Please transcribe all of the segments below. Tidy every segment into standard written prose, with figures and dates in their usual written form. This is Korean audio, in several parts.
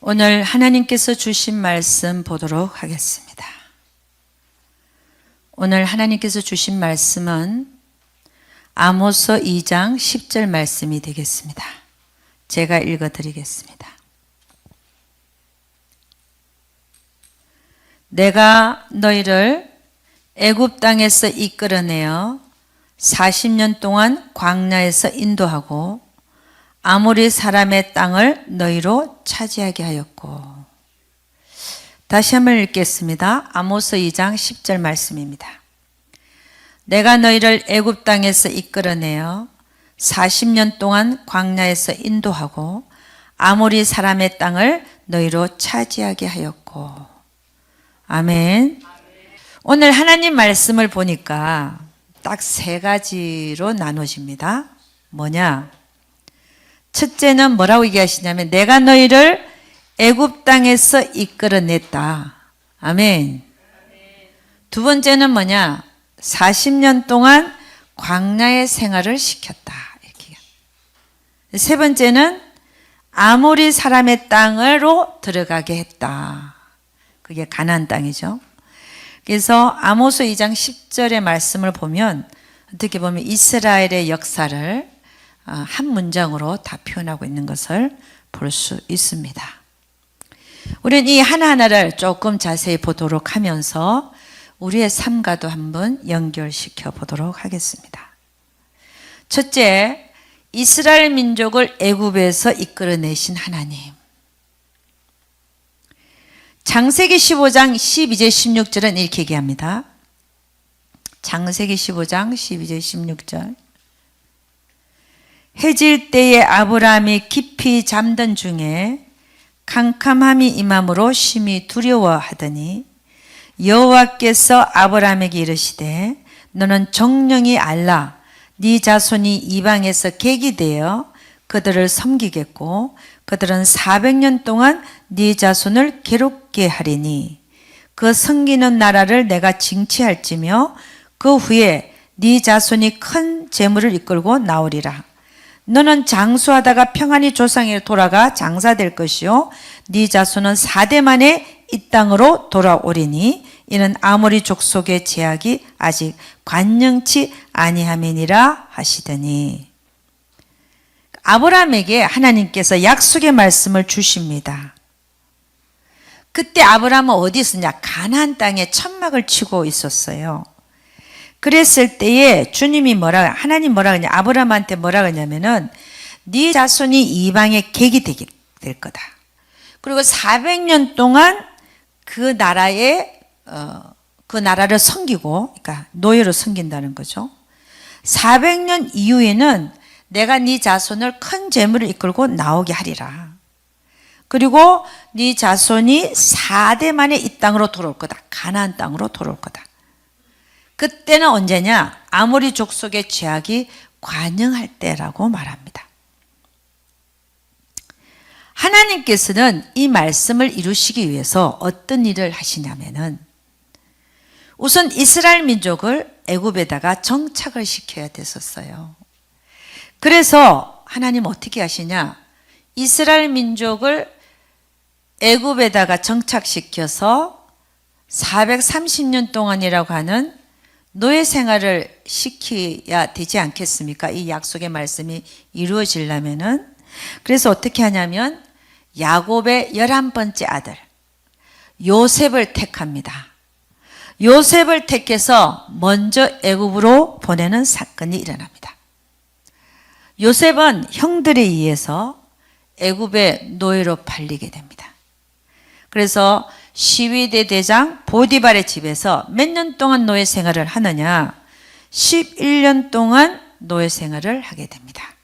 오늘 하나님께서 주신 말씀 보도록 하겠습니다. 오늘 하나님께서 주신 말씀은 아모스 2장 10절 말씀이 되겠습니다. 제가 읽어드리겠습니다. 내가 너희를 애굽 땅에서 이끌어내어 40년 동안 광야에서 인도하고 아모리 사람의 땅을 너희로 차지하게 하였고. 다시 한번 읽겠습니다. 아모스 2장 10절 말씀입니다. 내가 너희를 애굽 땅에서 이끌어내어 40년 동안 광야에서 인도하고 아모리 사람의 땅을 너희로 차지하게 하였고. 아멘. 오늘 하나님 말씀을 보니까 딱 세 가지로 나눠집니다. 뭐냐? 첫째는 뭐라고 얘기하시냐면 내가 너희를 애굽 땅에서 이끌어냈다. 아멘. 두 번째는 뭐냐? 40년 동안 광야의 생활을 시켰다. 이렇게. 세 번째는 아모리 사람의 땅으로 들어가게 했다. 그게 가나안 땅이죠. 그래서 아모스 2장 10절의 말씀을 보면 어떻게 보면 이스라엘의 역사를 한 문장으로 다 표현하고 있는 것을 볼 수 있습니다. 우리는 이 하나하나를 조금 자세히 보도록 하면서 우리의 삶과도 한번 연결시켜 보도록 하겠습니다. 첫째, 이스라엘 민족을 애굽에서 이끌어내신 하나님. 창세기 15장 12절 16절은 이렇게 얘기합니다. 창세기 15장 12절 16절. 해질 때에 아브라함이 깊이 잠든 중에 캄캄함이 임함으로 심히 두려워하더니 여호와께서 아브라함에게 이르시되 너는 정령이 알라 네 자손이 이방에서 객이 되어 그들을 섬기겠고 그들은 400년 동안 네 자손을 괴롭게 하리니 그 섬기는 나라를 내가 징치할지며 그 후에 네 자손이 큰 재물을 이끌고 나오리라. 너는 장수하다가 평안히 조상에게 돌아가 장사될 것이요 네 자손은 4대 만에 이 땅으로 돌아오리니 이는 아모리 족속의 제약이 아직 관영치 아니함이니라 하시더니. 아브라함에게 하나님께서 약속의 말씀을 주십니다. 그때 아브라함은 어디 있었냐? 가나안 땅에 천막을 치고 있었어요. 그랬을 때에 주님이 하나님 뭐라 그러냐? 아브라함한테 뭐라 그러냐면은 네 자손이 이방의 객이 될 거다. 그리고 400년 동안 그 나라를 섬기고, 그러니까 노예로 섬긴다는 거죠. 400년 이후에는 내가 네 자손을 큰 재물을 이끌고 나오게 하리라. 그리고 네 자손이 4대 만에 이 땅으로 돌아올 거다. 가나안 땅으로 돌아올 거다. 그때는 언제냐? 아모리 족속의 죄악이 관영할 때라고 말합니다. 하나님께서는 이 말씀을 이루시기 위해서 어떤 일을 하시냐면은 우선 이스라엘 민족을 애굽에다가 정착을 시켜야 됐었어요. 그래서 하나님 어떻게 하시냐? 이스라엘 민족을 애굽에다가 정착시켜서 430년 동안이라고 하는 노예 생활을 시켜야 되지 않겠습니까? 이 약속의 말씀이 이루어지려면은. 그래서 어떻게 하냐면 야곱의 11번째 아들 요셉을 택합니다. 요셉을 택해서 먼저 애굽으로 보내는 사건이 일어납니다. 요셉은 형들에 의해서 애굽의 노예로 팔리게 됩니다. 그래서 시위대 대장 보디발의 집에서 몇 년 동안 노예 생활을 하느냐? 11년 동안 노예 생활을 하게 됩니다.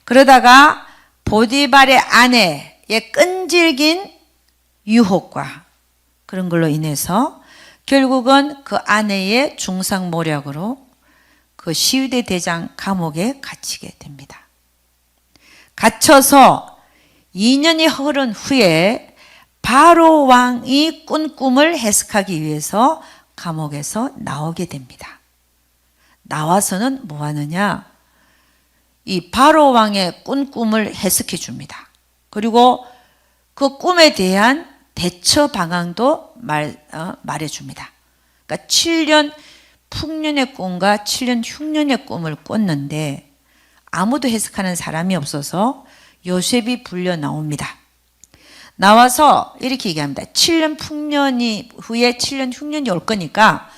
그러다가 보디발의 아내의 끈질긴 유혹과 그런 걸로 인해서 결국은 그 아내의 중상모략으로 그 시위대 대장 감옥에 갇히게 됩니다. 갇혀서 2년이 흐른 후에 바로 왕이 꾼 꿈을 해석하기 위해서 감옥에서 나오게 됩니다. 나와서는 뭐 하느냐? 이 바로 왕의 꾼 꿈을 해석해 줍니다. 그리고 그 꿈에 대한 대처 방향도 말해 줍니다. 그러니까 7년 풍년의 꿈과 7년 흉년의 꿈을 꿨는데 아무도 해석하는 사람이 없어서 요셉이 불려 나옵니다. 나와서 이렇게 얘기합니다. 7년 풍년이 후에 7년 흉년이 올 거니까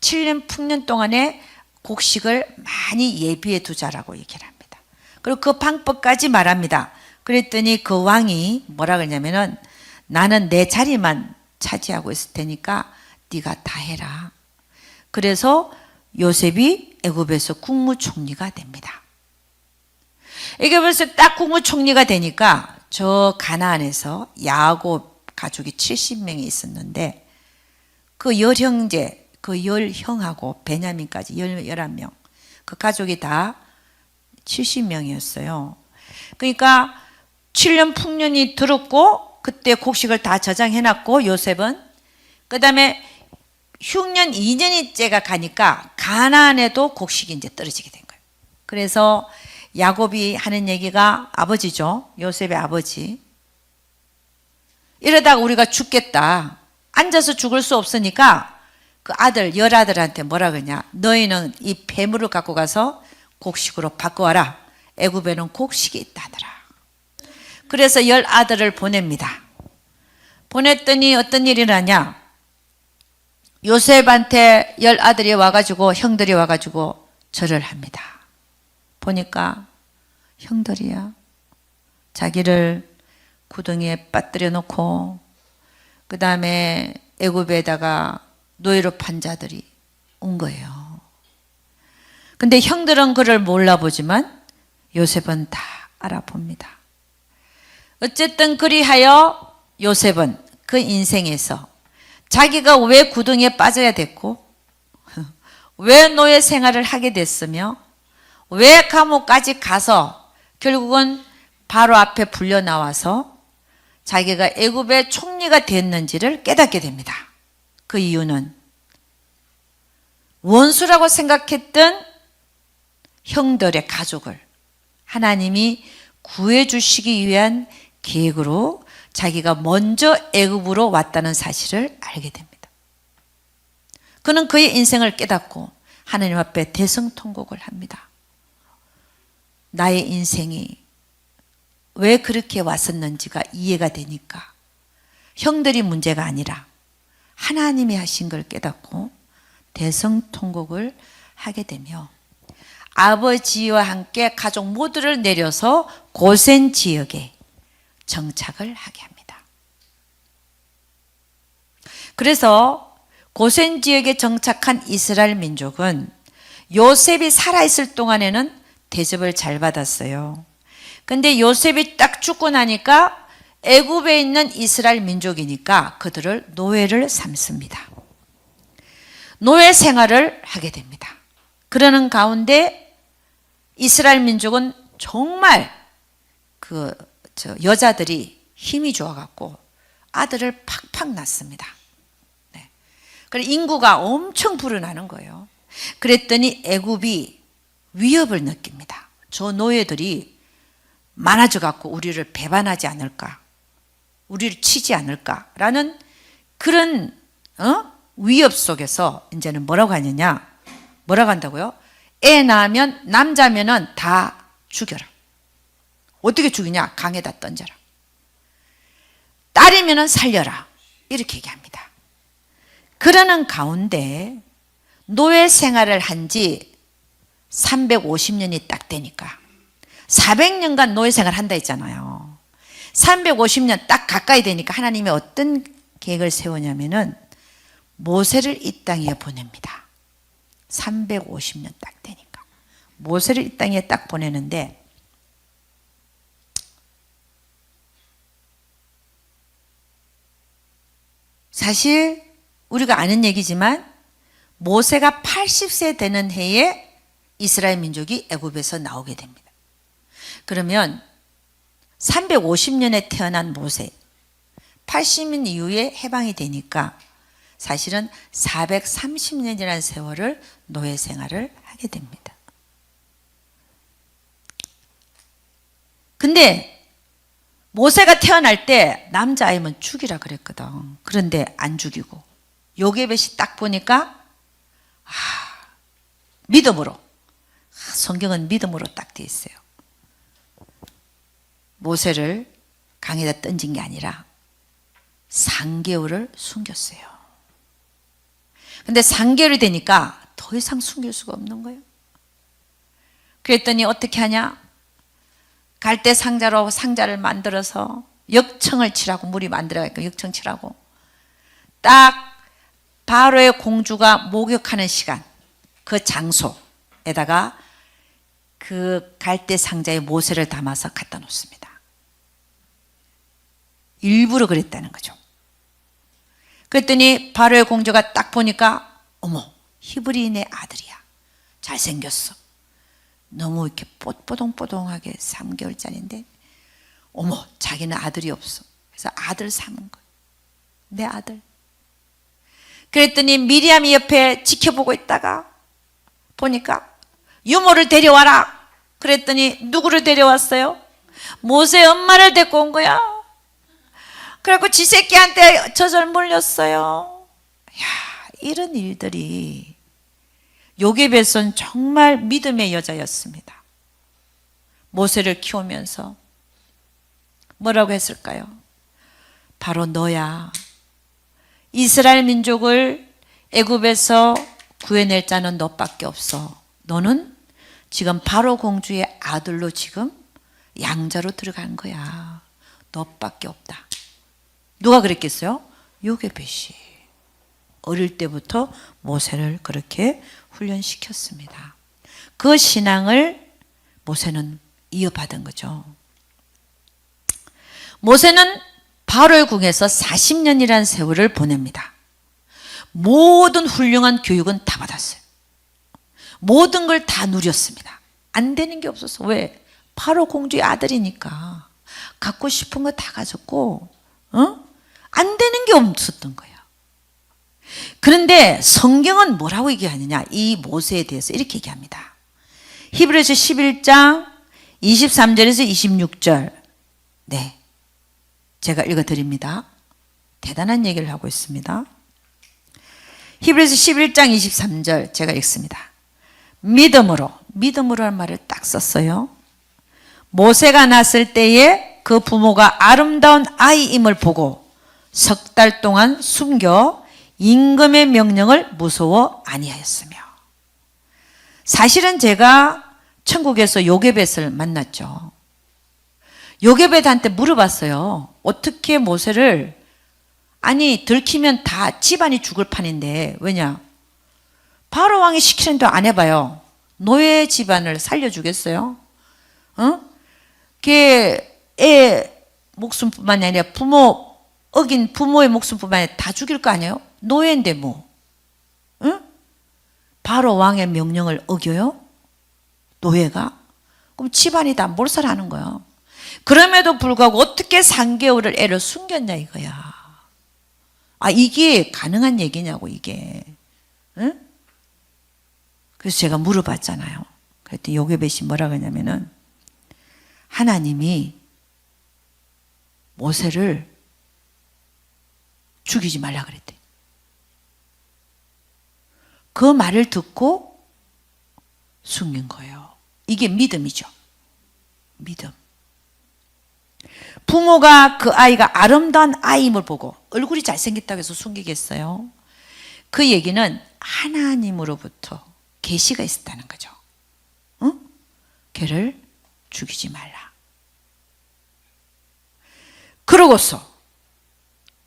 7년 풍년 동안에 곡식을 많이 예비해 두자라고 얘기를 합니다. 그리고 그 방법까지 말합니다. 그랬더니 그 왕이 뭐라 그러냐면은 나는 내 자리만 차지하고 있을 테니까 네가 다 해라. 그래서 요셉이 애굽에서 국무총리가 됩니다. 애굽에서 딱 국무총리가 되니까 저 가나안에서 야곱 가족이 70명이 있었는데 그 열 형제, 그 열 형하고 베냐민까지 11명 그 가족이 다 70명이었어요. 그러니까 7년 풍년이 들었고 그때 곡식을 다 저장해놨고 요셉은 그 다음에 흉년 2년째가 가니까 가나안에도 곡식이 이제 떨어지게 된 거예요. 그래서 야곱이 하는 얘기가 아버지죠. 요셉의 아버지. 이러다가 우리가 죽겠다. 앉아서 죽을 수 없으니까 그 아들, 열아들한테 뭐라 그러냐. 너희는 이 폐물을 갖고 가서 곡식으로 바꿔와라. 애굽에는 곡식이 있다더라. 그래서 10아들을 보냅니다. 보냈더니 어떤 일이 나냐. 요셉한테 10아들이 와가지고 형들이 와가지고 절을 합니다. 보니까 형들이야. 자기를 구덩이에 빠뜨려 놓고 그 다음에 애굽에다가 노예로 판 자들이 온 거예요. 근데 형들은 그를 몰라보지만 요셉은 다 알아봅니다. 어쨌든 그리하여 요셉은 그 인생에서 자기가 왜 구덩이에 빠져야 됐고 왜 노예 생활을 하게 됐으며 왜 감옥까지 가서 결국은 바로 앞에 불려 나와서 자기가 애굽의 총리가 됐는지를 깨닫게 됩니다. 그 이유는 원수라고 생각했던 형들의 가족을 하나님이 구해 주시기 위한 계획으로 자기가 먼저 애굽으로 왔다는 사실을 알게 됩니다. 그는 그의 인생을 깨닫고 하나님 앞에 대성통곡을 합니다. 나의 인생이 왜 그렇게 왔었는지가 이해가 되니까 형들이 문제가 아니라 하나님이 하신 걸 깨닫고 대성통곡을 하게 되며 아버지와 함께 가족 모두를 내려서 고센 지역에 정착을 하게 합니다. 그래서 고센 지역에 정착한 이스라엘 민족은 요셉이 살아있을 동안에는 대접을 잘 받았어요. 근데 요셉이 딱 죽고 나니까 애굽에 있는 이스라엘 민족이니까 그들을 노예를 삼습니다. 노예 생활을 하게 됩니다. 그러는 가운데 이스라엘 민족은 정말 여자들이 힘이 좋아갖고 아들을 팍팍 낳습니다. 네. 그래서 인구가 엄청 불어나는 거예요. 그랬더니 애굽이 위협을 느낍니다. 저 노예들이 많아져갖고 우리를 배반하지 않을까, 우리를 치지 않을까라는 그런 위협 속에서 이제는 뭐라고 하느냐, 뭐라고 한다고요? 애 낳으면 남자면은 다 죽여라. 어떻게 죽이냐? 강에다 던져라. 딸이면은 살려라. 이렇게 얘기합니다. 그러는 가운데 노예 생활을 한 지 350년이 딱 되니까 400년간 노예 생활을 한다 했잖아요. 350년 딱 가까이 되니까 하나님이 어떤 계획을 세우냐면은 모세를 이 땅에 보냅니다. 350년 딱 되니까 모세를 이 땅에 딱 보내는데 사실 우리가 아는 얘기지만 모세가 80세 되는 해에 이스라엘 민족이 애굽에서 나오게 됩니다. 그러면 350년에 태어난 모세, 80년 이후에 해방이 되니까 사실은 430년이라는 세월을 노예 생활을 하게 됩니다. 근데 모세가 태어날 때 남자아이면 죽이라 그랬거든. 그런데 안 죽이고 요게벳이 딱 보니까 믿음으로, 성경은 믿음으로 딱 돼 있어요. 모세를 강에다 던진 게 아니라 3개월을 숨겼어요. 근데 3개월이 되니까 더 이상 숨길 수가 없는 거예요. 그랬더니 어떻게 하냐? 갈대 상자로 상자를 만들어서 역청을 치라고, 물이 만들어가니까 역청 치라고, 딱 바로의 공주가 목욕하는 시간 그 장소에다가 그 갈대 상자에 모세를 담아서 갖다 놓습니다. 일부러 그랬다는 거죠. 그랬더니 바로의 공주가 딱 보니까 어머, 히브리인의 아들이야. 잘생겼어. 너무 이렇게 뽀동뽀동하게 3개월짜리인데 어머, 자기는 아들이 없어. 그래서 아들 삼은 거예요. 내 아들. 그랬더니 미리암이 옆에 지켜보고 있다가 보니까 유모를 데려와라. 그랬더니 누구를 데려왔어요? 모세 엄마를 데리고 온 거야. 그래갖고 지 새끼한테 젖을 물렸어요. 야, 이런 일들이, 요게벳은 정말 믿음의 여자였습니다. 모세를 키우면서 뭐라고 했을까요? 바로 너야. 이스라엘 민족을 애굽에서 구해낼 자는 너밖에 없어. 너는 지금 바로 공주의 아들로 지금 양자로 들어간 거야. 너밖에 없다. 누가 그랬겠어요? 요게벳이 어릴 때부터 모세를 그렇게 훈련시켰습니다. 그 신앙을 모세는 이어받은 거죠. 모세는 바로의 궁에서 40년이라는 세월을 보냅니다. 모든 훌륭한 교육은 다 받았어요. 모든 걸 다 누렸습니다. 안 되는 게 없었어. 왜? 바로 공주의 아들이니까 갖고 싶은 거 다 가졌고, 안 되는 게 없었던 거예요. 그런데 성경은 뭐라고 얘기하느냐? 이 모세에 대해서 이렇게 얘기합니다. 히브리서 11장 23절에서 26절. 네, 제가 읽어드립니다. 대단한 얘기를 하고 있습니다. 히브리서 11장 23절 제가 읽습니다. 믿음으로라는 말을 딱 썼어요. 모세가 났을 때에 그 부모가 아름다운 아이임을 보고 석 달 동안 숨겨 임금의 명령을 무서워 아니하였으며. 사실은 제가 천국에서 요게벳을 만났죠. 요게벳한테 물어봤어요. 어떻게 모세를, 아니 들키면 다 집안이 죽을 판인데 왜냐? 바로 왕이 시키는 대로 안 해봐요. 노예 집안을 살려주겠어요? 걔 목숨뿐만이 아니라 어긴 부모의 목숨뿐만 아니라 다 죽일 거 아니에요? 노예인데 뭐, 바로 왕의 명령을 어겨요? 노예가? 그럼 집안이 다 몰살하는 거야. 그럼에도 불구하고 어떻게 3개월을 애를 숨겼냐 이거야. 이게 가능한 얘기냐고 이게. 그래서 제가 물어봤잖아요. 그랬더니 요게벳이 뭐라고 했냐면은 하나님이 모세를 죽이지 말라 그랬대. 그 말을 듣고 숨긴 거예요. 이게 믿음이죠. 믿음. 부모가 그 아이가 아름다운 아이임을 보고 얼굴이 잘생겼다고 해서 숨기겠어요? 그 얘기는 하나님으로부터 계시가 있었다는 거죠. 걔를 죽이지 말라. 그러고서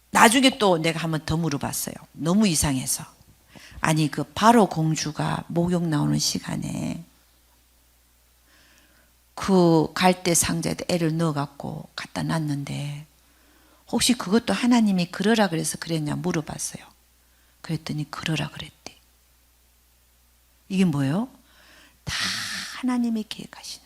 나중에 또 내가 한번 더 물어봤어요. 너무 이상해서. 아니 그 바로 공주가 목욕 나오는 시간에 그 갈대 상자에다 애를 넣어갖고 갖다 놨는데 혹시 그것도 하나님이 그러라 그래서 그랬냐 물어봤어요. 그랬더니 그러라 그랬대. 이게 뭐예요? 다 하나님이 계획하시는.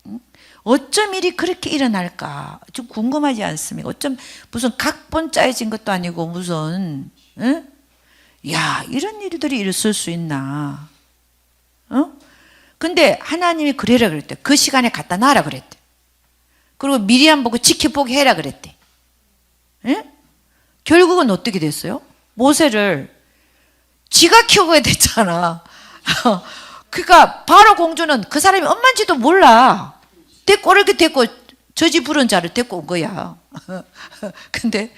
응? 어쩜 일이 그렇게 일어날까? 좀 궁금하지 않습니까? 어쩜 무슨 각본 짜여진 것도 아니고 무슨 응? 야 이런 일들이 있을 수 있나? 근데 하나님이 그래라 그랬대. 그 시간에 갖다 놔라 그랬대. 그리고 미리암 보고 지켜보게 해라 그랬대. 응? 결국은 어떻게 됐어요? 모세를 지가 키우게 됐잖아. 그러니까 바로 공주는 그 사람이 엄마인지도 몰라. 데리고 이렇게 데리고 저지 부른 자를 데리고 온 거야. 근데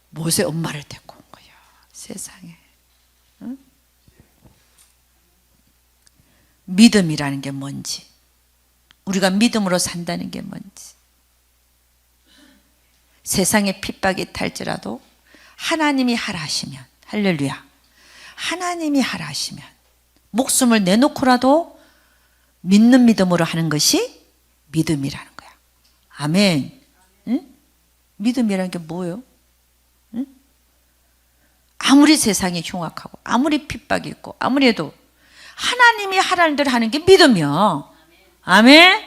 모세 엄마를 데리고 온 거야. 세상에. 응? 믿음이라는 게 뭔지, 우리가 믿음으로 산다는 게 뭔지, 세상에 핍박이 탈지라도 하나님이 하라 하시면, 할렐루야, 하나님이 하라 하시면 목숨을 내놓고라도 믿는 믿음으로 하는 것이 믿음이라는 거야. 아멘. 응? 믿음이라는 게 뭐예요? 응? 아무리 세상이 흉악하고 아무리 핍박이 있고 아무리 해도 하나님이 하라는 대로 하는 게 믿음이요. 아멘.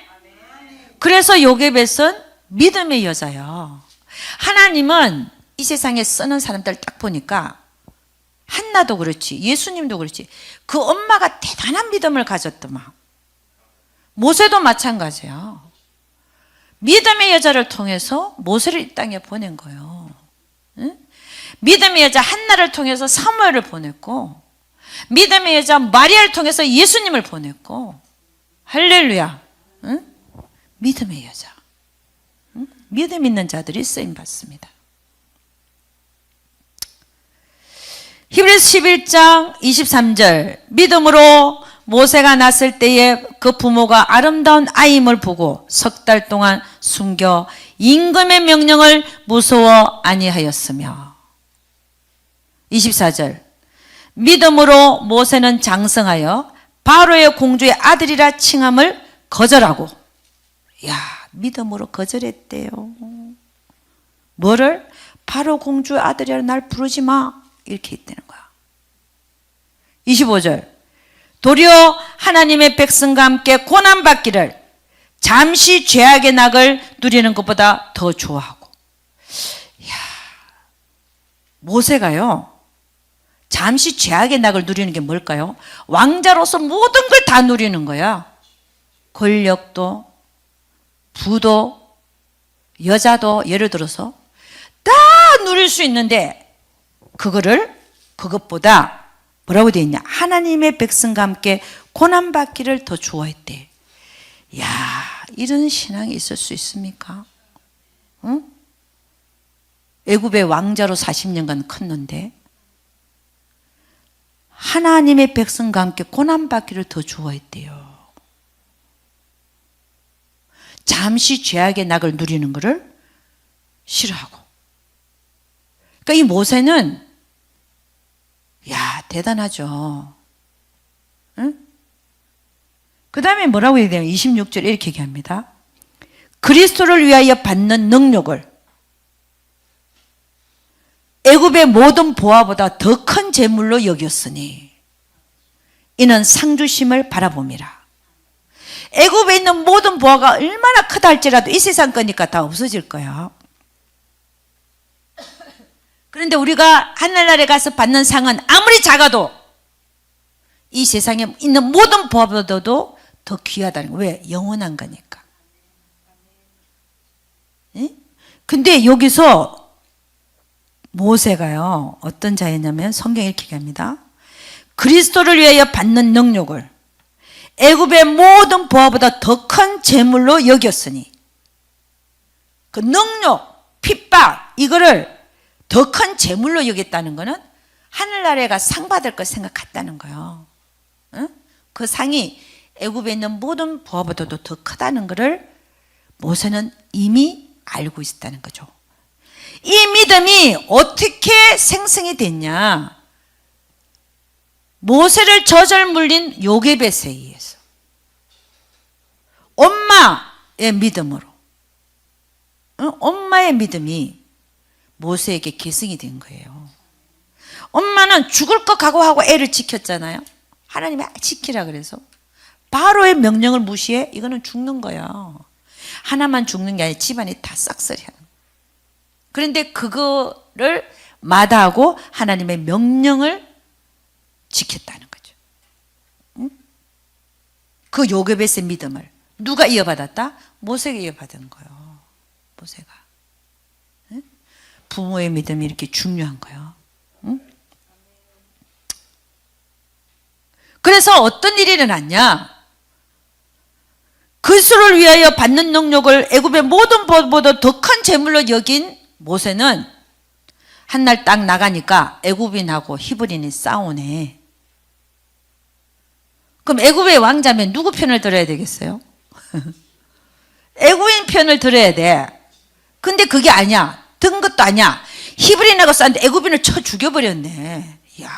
그래서 요게벳은 믿음의 여자요. 하나님은 이 세상에 쓰는 사람들 딱 보니까 한나도 그렇지, 예수님도 그렇지, 그 엄마가 대단한 믿음을 가졌더만. 모세도 마찬가지야. 믿음의 여자를 통해서 모세를 이 땅에 보낸 거예요. 응? 믿음의 여자 한나를 통해서 사무엘을 보냈고, 믿음의 여자 마리아를 통해서 예수님을 보냈고, 할렐루야. 응? 믿음의 여자. 응? 믿음 있는 자들이 쓰임 받습니다. 히브리서 11장 23절, 믿음으로 모세가 났을 때에 그 부모가 아름다운 아임을 보고 석 달 동안 숨겨 임금의 명령을 무서워 아니하였으며. 24절, 믿음으로 모세는 장성하여 바로의 공주의 아들이라 칭함을 거절하고. 야, 믿음으로 거절했대요. 뭐를? 바로 공주의 아들이라 날 부르지 마, 이렇게 있다는 거야. 25절, 도리어 하나님의 백성과 함께 고난받기를 잠시 죄악의 낙을 누리는 것보다 더 좋아하고. 이야, 모세가요 잠시 죄악의 낙을 누리는 게 뭘까요? 왕자로서 모든 걸 다 누리는 거야. 권력도, 부도, 여자도, 예를 들어서 다 누릴 수 있는데 그것보다 뭐라고 되어 있냐? 하나님의 백성과 함께 고난받기를 더 좋아했대. 야, 이런 신앙이 있을 수 있습니까? 응? 애굽의 왕자로 40년간 컸는데 하나님의 백성과 함께 고난받기를 더 좋아했대요. 잠시 죄악의 낙을 누리는 것을 싫어하고. 그러니까 이 모세는 야, 대단하죠. 응? 그 다음에 뭐라고 얘기해요? 26절 이렇게 얘기합니다. 그리스도를 위하여 받는 능력을 애굽의 모든 보화보다 더 큰 재물로 여겼으니 이는 상주심을 바라봄이라. 애굽에 있는 모든 보화가 얼마나 크다 할지라도 이 세상 거니까 다 없어질 거야. 그런데 우리가 하늘나라에 가서 받는 상은 아무리 작아도 이 세상에 있는 모든 보화보다도 더 귀하다는 거예요. 왜? 영원한 거니까. 예? 근데 여기서 모세가요 어떤 자였냐면 성경이 이렇게 얘기합니다. 그리스도를 위하여 받는 능력을 애굽의 모든 보화보다 더 큰 재물로 여겼으니, 그 능력, 핍박 이거를 더 큰 재물로 여겼다는 것은 하늘나라에 가 상 받을 걸 생각했다는 거예요. 응? 그 상이 애굽에 있는 모든 보화보다도 더 크다는 것을 모세는 이미 알고 있었다는 거죠. 이 믿음이 어떻게 생성이 됐냐? 모세를 저절 물린 요게벳에 의해서. 엄마의 믿음으로, 엄마의 믿음이 모세에게 계승이 된 거예요. 엄마는 죽을 것 각오하고 애를 지켰잖아요. 하나님이 지키라 그래서. 바로의 명령을 무시해? 이거는 죽는 거야. 하나만 죽는 게 아니라 집안이 다 싹쓸이야. 그런데 그거를 마다하고 하나님의 명령을 지켰다는 거죠. 응? 그 요게벳의 믿음을 누가 이어받았다? 모세가 이어받은 거예요. 모세가. 응? 부모의 믿음이 이렇게 중요한 거예요. 응? 그래서 어떤 일이 일어났냐? 그리스도를 위하여 받는 능력을 애굽의 모든 법보다 더 큰 재물로 여긴 모세는 한날 딱 나가니까 애굽인하고 히브리인이 싸우네. 그럼 애굽의 왕자면 누구 편을 들어야 되겠어요? 애굽인 편을 들어야 돼. 근데 그게 아니야. 든 것도 아니야. 히브리인하고 싸는데 애굽인을 쳐 죽여버렸네. 이야,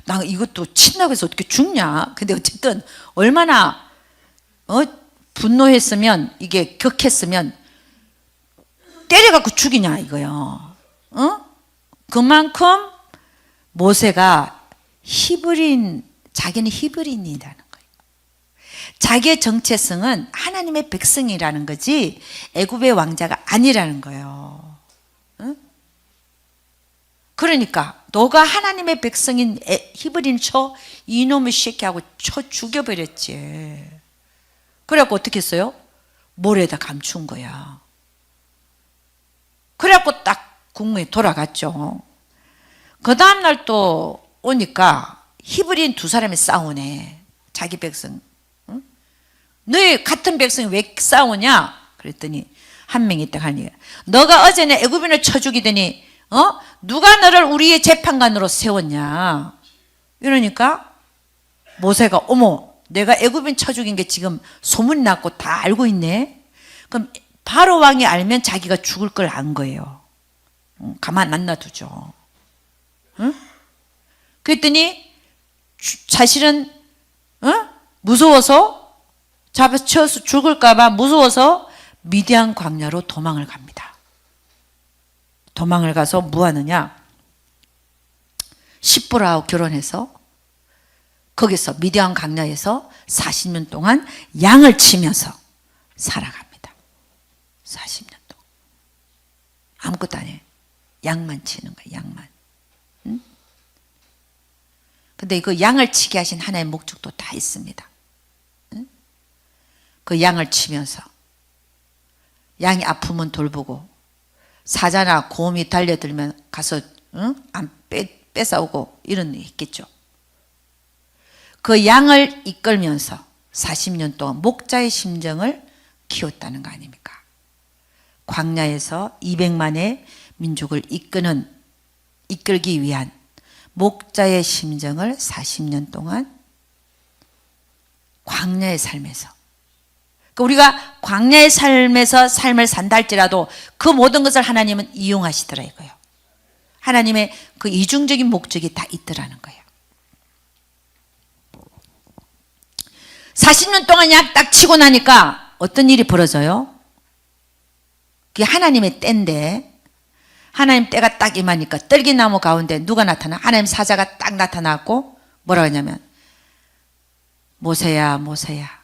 나 이것도 친다고 해서 어떻게 죽냐. 근데 어쨌든 얼마나 분노했으면, 이게 격했으면 때려갖고 죽이냐 이거요. 그만큼 모세가 자기는 히브리인이라는 거예요. 자기의 정체성은 하나님의 백성이라는 거지 애굽의 왕자가 아니라는 거예요. 그러니까 너가 하나님의 백성인 히브리인 쳐 이놈의 새끼하고 쳐 죽여버렸지. 그래갖고 어떻게 했어요? 모래에다 감춘 거야. 그래갖고 딱 국무에 돌아갔죠. 그 다음날 또 오니까 히브리인 두 사람이 싸우네. 자기 백성. 응? 너희 같은 백성이 왜 싸우냐? 그랬더니 한 명이 딱 하니, 너가 어제는 애굽인을 쳐 죽이더니 누가 너를 우리의 재판관으로 세웠냐? 이러니까 모세가 어머, 내가 애굽인 쳐 죽인 게 지금 소문이 났고 다 알고 있네. 그럼 바로 왕이 알면 자기가 죽을 걸 안 거예요. 가만 안 놔두죠. 응? 그랬더니 사실은 무서워서 잡아서 쳐서 죽을까 봐 무서워서 미디안 광야로 도망을 갑니다. 도망을 가서 뭐 하느냐? 십보라하고 결혼해서 거기서 미디안 광야에서 40년 동안 양을 치면서 살아갑니다. 40년 동안. 아무것도 안 해. 양만 치는 거야, 양만. 응? 근데 그 양을 치게 하신 하나의 목적도 다 있습니다. 응? 그 양을 치면서 양이 아프면 돌보고, 사자나 곰이 달려들면 가서 뺏어오고 이런 일 있겠죠. 그 양을 이끌면서 40년 동안 목자의 심정을 키웠다는 거 아닙니까? 광야에서 200만의 민족을 이끌기 위한 목자의 심정을 40년 동안 광야의 삶에서, 우리가 광야의 삶에서 삶을 산다 할지라도 그 모든 것을 하나님은 이용하시더라 이거예요. 하나님의 그 이중적인 목적이 다 있더라는 거예요. 40년 동안 약 딱 치고 나니까 어떤 일이 벌어져요? 그게 하나님의 때인데, 하나님 때가 딱 임하니까 떨기나무 가운데 누가 나타나? 하나님 사자가 딱 나타났고 뭐라고 하냐면, 모세야 모세야,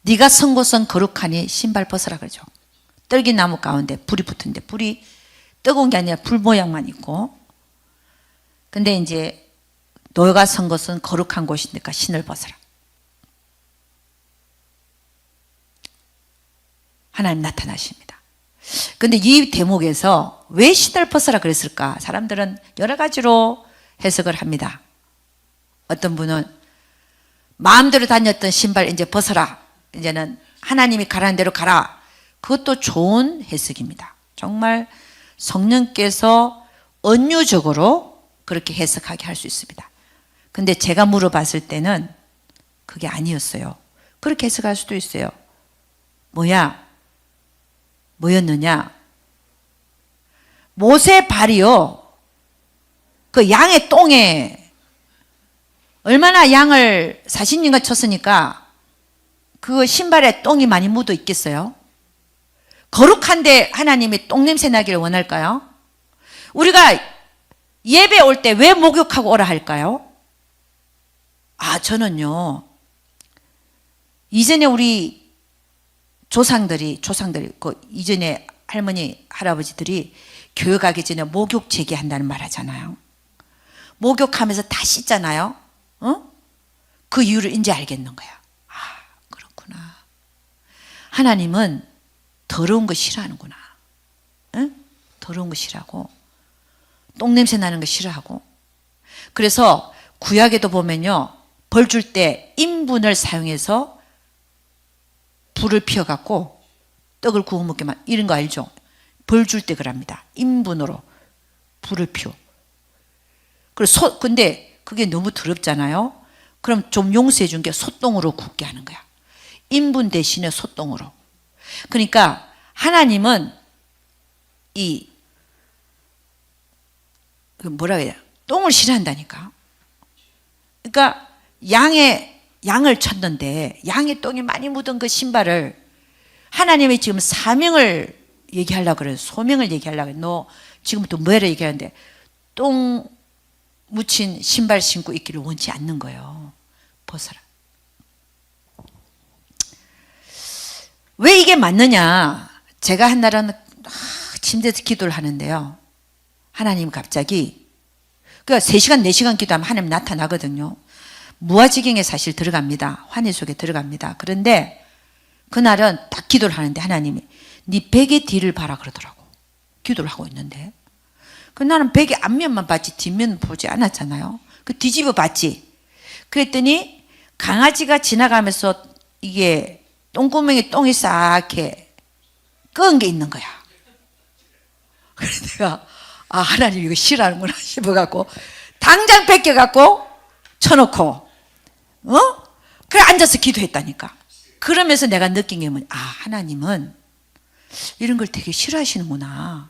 네가 선 곳은 거룩하니 신발 벗으라 그러죠. 떨기나무 가운데 불이 붙은데, 불이 뜨거운 게 아니라 불 모양만 있고, 근데 이제 너가 선 곳은 거룩한 곳이니까 신을 벗어라. 하나님 나타나십니다. 근데 이 대목에서 왜 신을 벗어라 그랬을까? 사람들은 여러 가지로 해석을 합니다. 어떤 분은 마음대로 다녔던 신발 이제 벗어라, 이제는 하나님이 가라는 대로 가라. 그것도 좋은 해석입니다. 정말 성령께서 은유적으로 그렇게 해석하게 할 수 있습니다. 근데 제가 물어봤을 때는 그게 아니었어요. 그렇게 해석할 수도 있어요. 뭐였느냐? 모세 발이요, 그 양의 똥에 얼마나 양을 40년간 쳤으니까 그 신발에 똥이 많이 묻어 있겠어요? 거룩한데 하나님이 똥냄새 나기를 원할까요? 우리가 예배 올 때 왜 목욕하고 오라 할까요? 저는요, 이전에 우리 조상들이 그 이전에 할머니 할아버지들이 교회 가기 전에 목욕 제기한다는 말 하잖아요. 목욕하면서 다 씻잖아요. 그 이유를 이제 알겠는 거야. 그렇구나. 하나님은 더러운 거 싫어하는구나. 더러운 거 싫어하고 똥냄새 나는 거 싫어하고. 그래서 구약에도 보면요, 벌 줄 때 인분을 사용해서 불을 피워갖고 떡을 구워 먹게만, 이런 거 알죠? 벌 줄 때 그럽니다. 인분으로 불을 피워. 근데 그게 너무 더럽잖아요. 그럼 좀 용서해 준 게 소똥으로 굽게 하는 거야. 인분 대신에 소똥으로. 그러니까 하나님은 뭐라 해야, 똥을 싫어한다니까. 그러니까 양을 쳤는데 양의 똥이 많이 묻은 그 신발을 하나님이 지금 사명을 얘기하려고 그래요. 소명을 얘기하려고 그래요. 너 지금부터 뭐라 얘기하는데 똥 묻힌 신발 신고 있기를 원치 않는 거예요. 벗어라. 왜 이게 맞느냐? 제가 한 날은 침대에서 기도를 하는데요, 하나님 갑자기, 그러니까 3시간 4시간 기도하면 하나님 나타나거든요. 무아지경에 사실 들어갑니다. 환희 속에 들어갑니다. 그런데 그날은 딱 기도를 하는데 하나님이 네 베개 뒤를 봐라 그러더라고. 기도를 하고 있는데 나는 베개 앞면만 봤지 뒷면 보지 않았잖아요. 그 뒤집어 봤지. 그랬더니 강아지가 지나가면서 이게 똥구멍에 똥이 싹해 끄은 게 있는 거야. 그래서 내가 하나님 이거 싫어하는구나 싶어갖고 당장 뺏겨갖고 쳐놓고 그래 앉아서 기도했다니까. 그러면서 내가 느낀 게 뭐냐, 하나님은 이런 걸 되게 싫어하시는구나.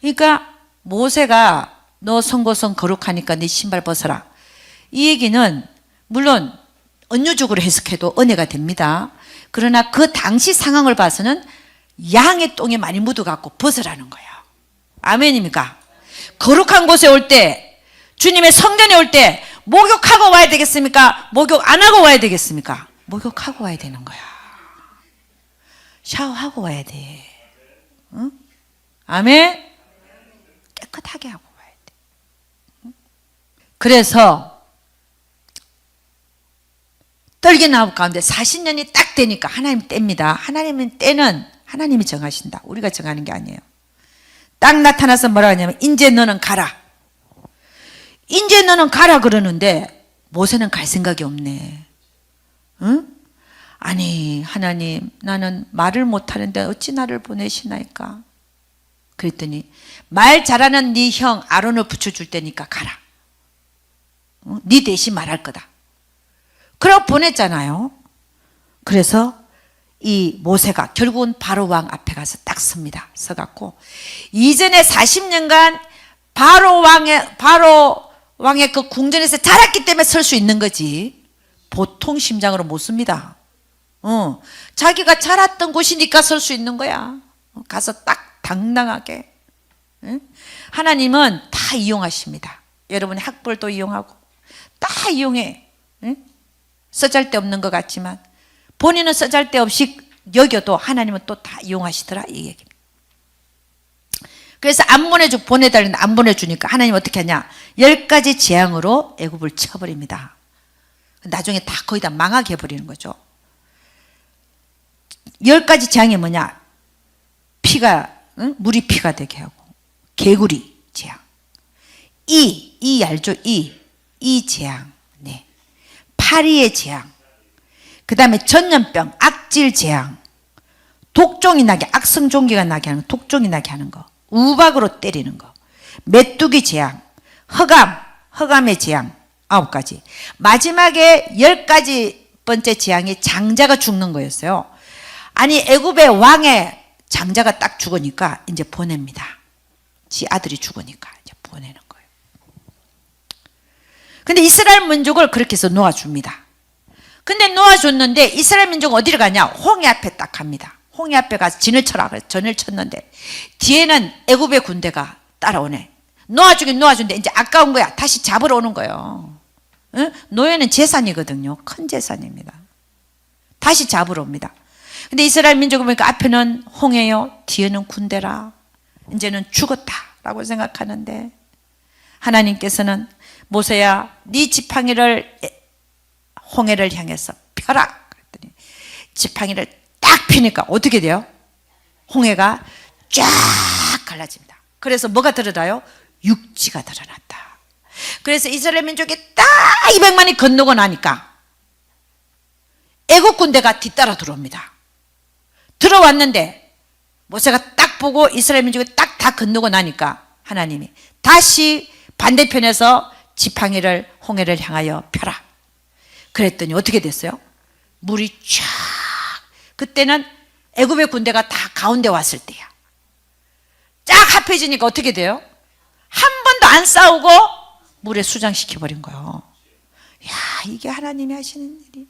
그러니까 모세가 너 성고성 거룩하니까 네 신발 벗어라, 이 얘기는 물론 은유적으로 해석해도 은혜가 됩니다. 그러나 그 당시 상황을 봐서는 양의 똥이 많이 묻어갖고 벗으라는 거야. 아멘입니까? 거룩한 곳에 올 때, 주님의 성전에 올 때 목욕하고 와야 되겠습니까? 목욕 안 하고 와야 되겠습니까? 목욕하고 와야 되는 거야. 샤워하고 와야 돼. 응? 아멘? 깨끗하게 하고 와야 돼. 응? 그래서 떨기나무 가운데 40년이 딱 되니까 하나님 때입니다. 하나님은 때는 하나님이 정하신다. 우리가 정하는 게 아니에요. 딱 나타나서 뭐라 하냐면 이제 너는 가라. 이제 너는 가라 그러는데 모세는 갈 생각이 없네. 응? 아니 하나님, 나는 말을 못하는데 어찌 나를 보내시나이까. 그랬더니 말 잘하는 네 형 아론을 붙여줄 테니까 가라. 응? 네 대신 말할 거다. 그러고 보냈잖아요. 그래서 이 모세가 결국은 바로 왕 앞에 가서 딱 섭니다. 서갖고 이전에 40년간 바로 왕의 그 궁전에서 자랐기 때문에 설 수 있는 거지 보통 심장으로 못 씁니다. 자기가 자랐던 곳이니까 설 수 있는 거야. 가서 딱 당당하게. 하나님은 다 이용하십니다. 여러분의 학벌도 이용하고 다 이용해. 쓰잘데없는 것 같지만 본인은 쓰잘데없이 여겨도 하나님은 또 다 이용하시더라, 이 얘기입니다. 그래서 안 보내달는데 안 보내주니까 하나님 어떻게 하냐, 10가지 재앙으로 애굽을 쳐버립니다. 나중에 다 거의 다 망하게 해버리는 거죠. 10가지 재앙이 뭐냐, 물이 피가 되게 하고, 개구리 재앙, 이 알죠? 이 재앙, 네. 파리의 재앙, 그 다음에 전염병, 악질 재앙, 독종이 나게, 악성종기가 나게 하는 거, 독종이 나게 하는 거, 우박으로 때리는 거, 메뚜기 재앙, 흑암의 재앙 9가지. 마지막에 10가지 재앙이 장자가 죽는 거였어요. 아니 애굽의 왕의 장자가 딱 죽으니까 이제 보냅니다. 지 아들이 죽으니까 이제 보내는 거예요. 근데 이스라엘 민족을 그렇게 해서 놓아줍니다. 근데 놓아줬는데 이스라엘 민족은 어디를 가냐? 홍해 앞에 딱 갑니다. 홍해 앞에 가서 진을 쳐라 그래서 전을 쳤는데 뒤에는 애굽의 군대가 따라오네. 놓아주긴 놓아준데 이제 아까운 거야. 다시 잡으러 오는 거예요. 응? 노예는 재산이거든요. 큰 재산입니다. 다시 잡으러 옵니다. 근데 이스라엘 민족을 보니까 앞에는 홍해요, 뒤에는 군대라. 이제는 죽었다라고 생각하는데 하나님께서는 모세야, 네 지팡이를 홍해를 향해서 펴라. 그랬더니 지팡이를 딱 피니까 어떻게 돼요? 홍해가 쫙 갈라집니다. 그래서 뭐가 드러나요? 육지가 드러났다. 그래서 이스라엘 민족이 딱 200만이 건너고 나니까 애국 군대가 뒤따라 들어옵니다. 들어왔는데 모세가 딱 보고 이스라엘 민족이 딱 다 건너고 나니까 하나님이 다시 반대편에서 지팡이를 홍해를 향하여 펴라. 그랬더니 어떻게 됐어요? 물이 쫙. 그때는 애굽의 군대가 다 가운데 왔을 때야. 쫙 합해지니까 어떻게 돼요? 한 번도 안 싸우고 물에 수장시켜버린 거예요. 야, 이게 하나님이 하시는 일이.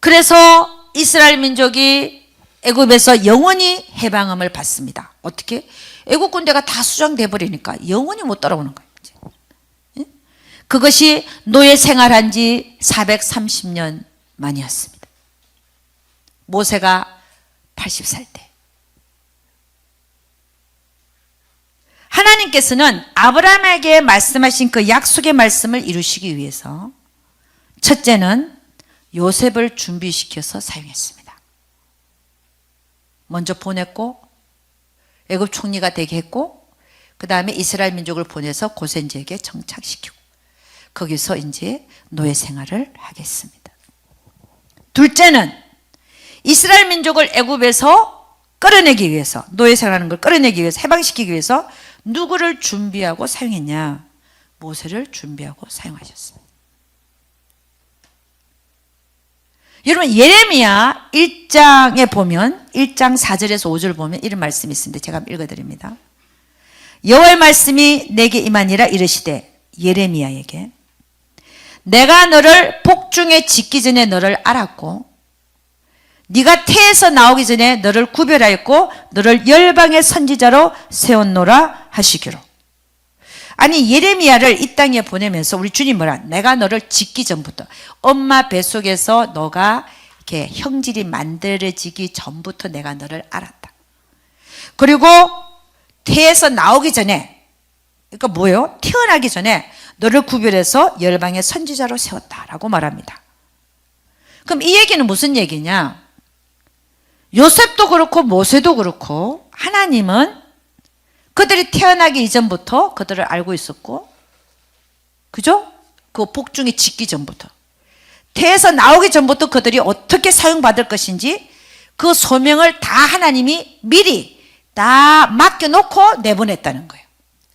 그래서 이스라엘 민족이 애굽에서 영원히 해방함을 받습니다. 어떻게? 애국 군대가 다 수장돼 버리니까 영원히 못 따라오는 거예요. 그것이 노예 생활한 지 430년 만이었습니다. 모세가 80살 때. 하나님께서는 아브라함에게 말씀하신 그 약속의 말씀을 이루시기 위해서 첫째는 요셉을 준비시켜서 사용했습니다. 먼저 보냈고 애굽 총리가 되게 했고 그 다음에 이스라엘 민족을 보내서 고센지에게 정착시키고 거기서 이제 노예 생활을 하겠습니다. 둘째는 이스라엘 민족을 애굽에서 끌어내기 위해서 노예 생활하는 걸 끌어내기 위해서 해방시키기 위해서 누구를 준비하고 사용했냐? 모세를 준비하고 사용하셨습니다. 여러분 예레미야 1장에 보면 1장 4절에서 5절 보면 이런 말씀이 있습니다. 제가 한번 읽어드립니다. 여호와의 말씀이 내게 임하니라 이르시되 예레미야에게 내가 너를 복중에 짓기 전에 너를 알았고 네가 태에서 나오기 전에 너를 구별하였고 너를 열방의 선지자로 세웠노라 하시기로. 아니 예레미야를 이 땅에 보내면서 우리 주님 뭐라? 내가 너를 짓기 전부터 엄마 뱃속에서 너가 이렇게 형질이 만들어지기 전부터 내가 너를 알았다. 그리고 태에서 나오기 전에 그러니까 뭐예요? 태어나기 전에 너를 구별해서 열방의 선지자로 세웠다라고 말합니다. 그럼 이 얘기는 무슨 얘기냐? 요셉도 그렇고 모세도 그렇고 하나님은 그들이 태어나기 이전부터 그들을 알고 있었고, 그죠? 그 복중에 짓기 전부터, 태에서 나오기 전부터 그들이 어떻게 사용받을 것인지 그 소명을 다 하나님이 미리 다 맡겨놓고 내보냈다는 거예요.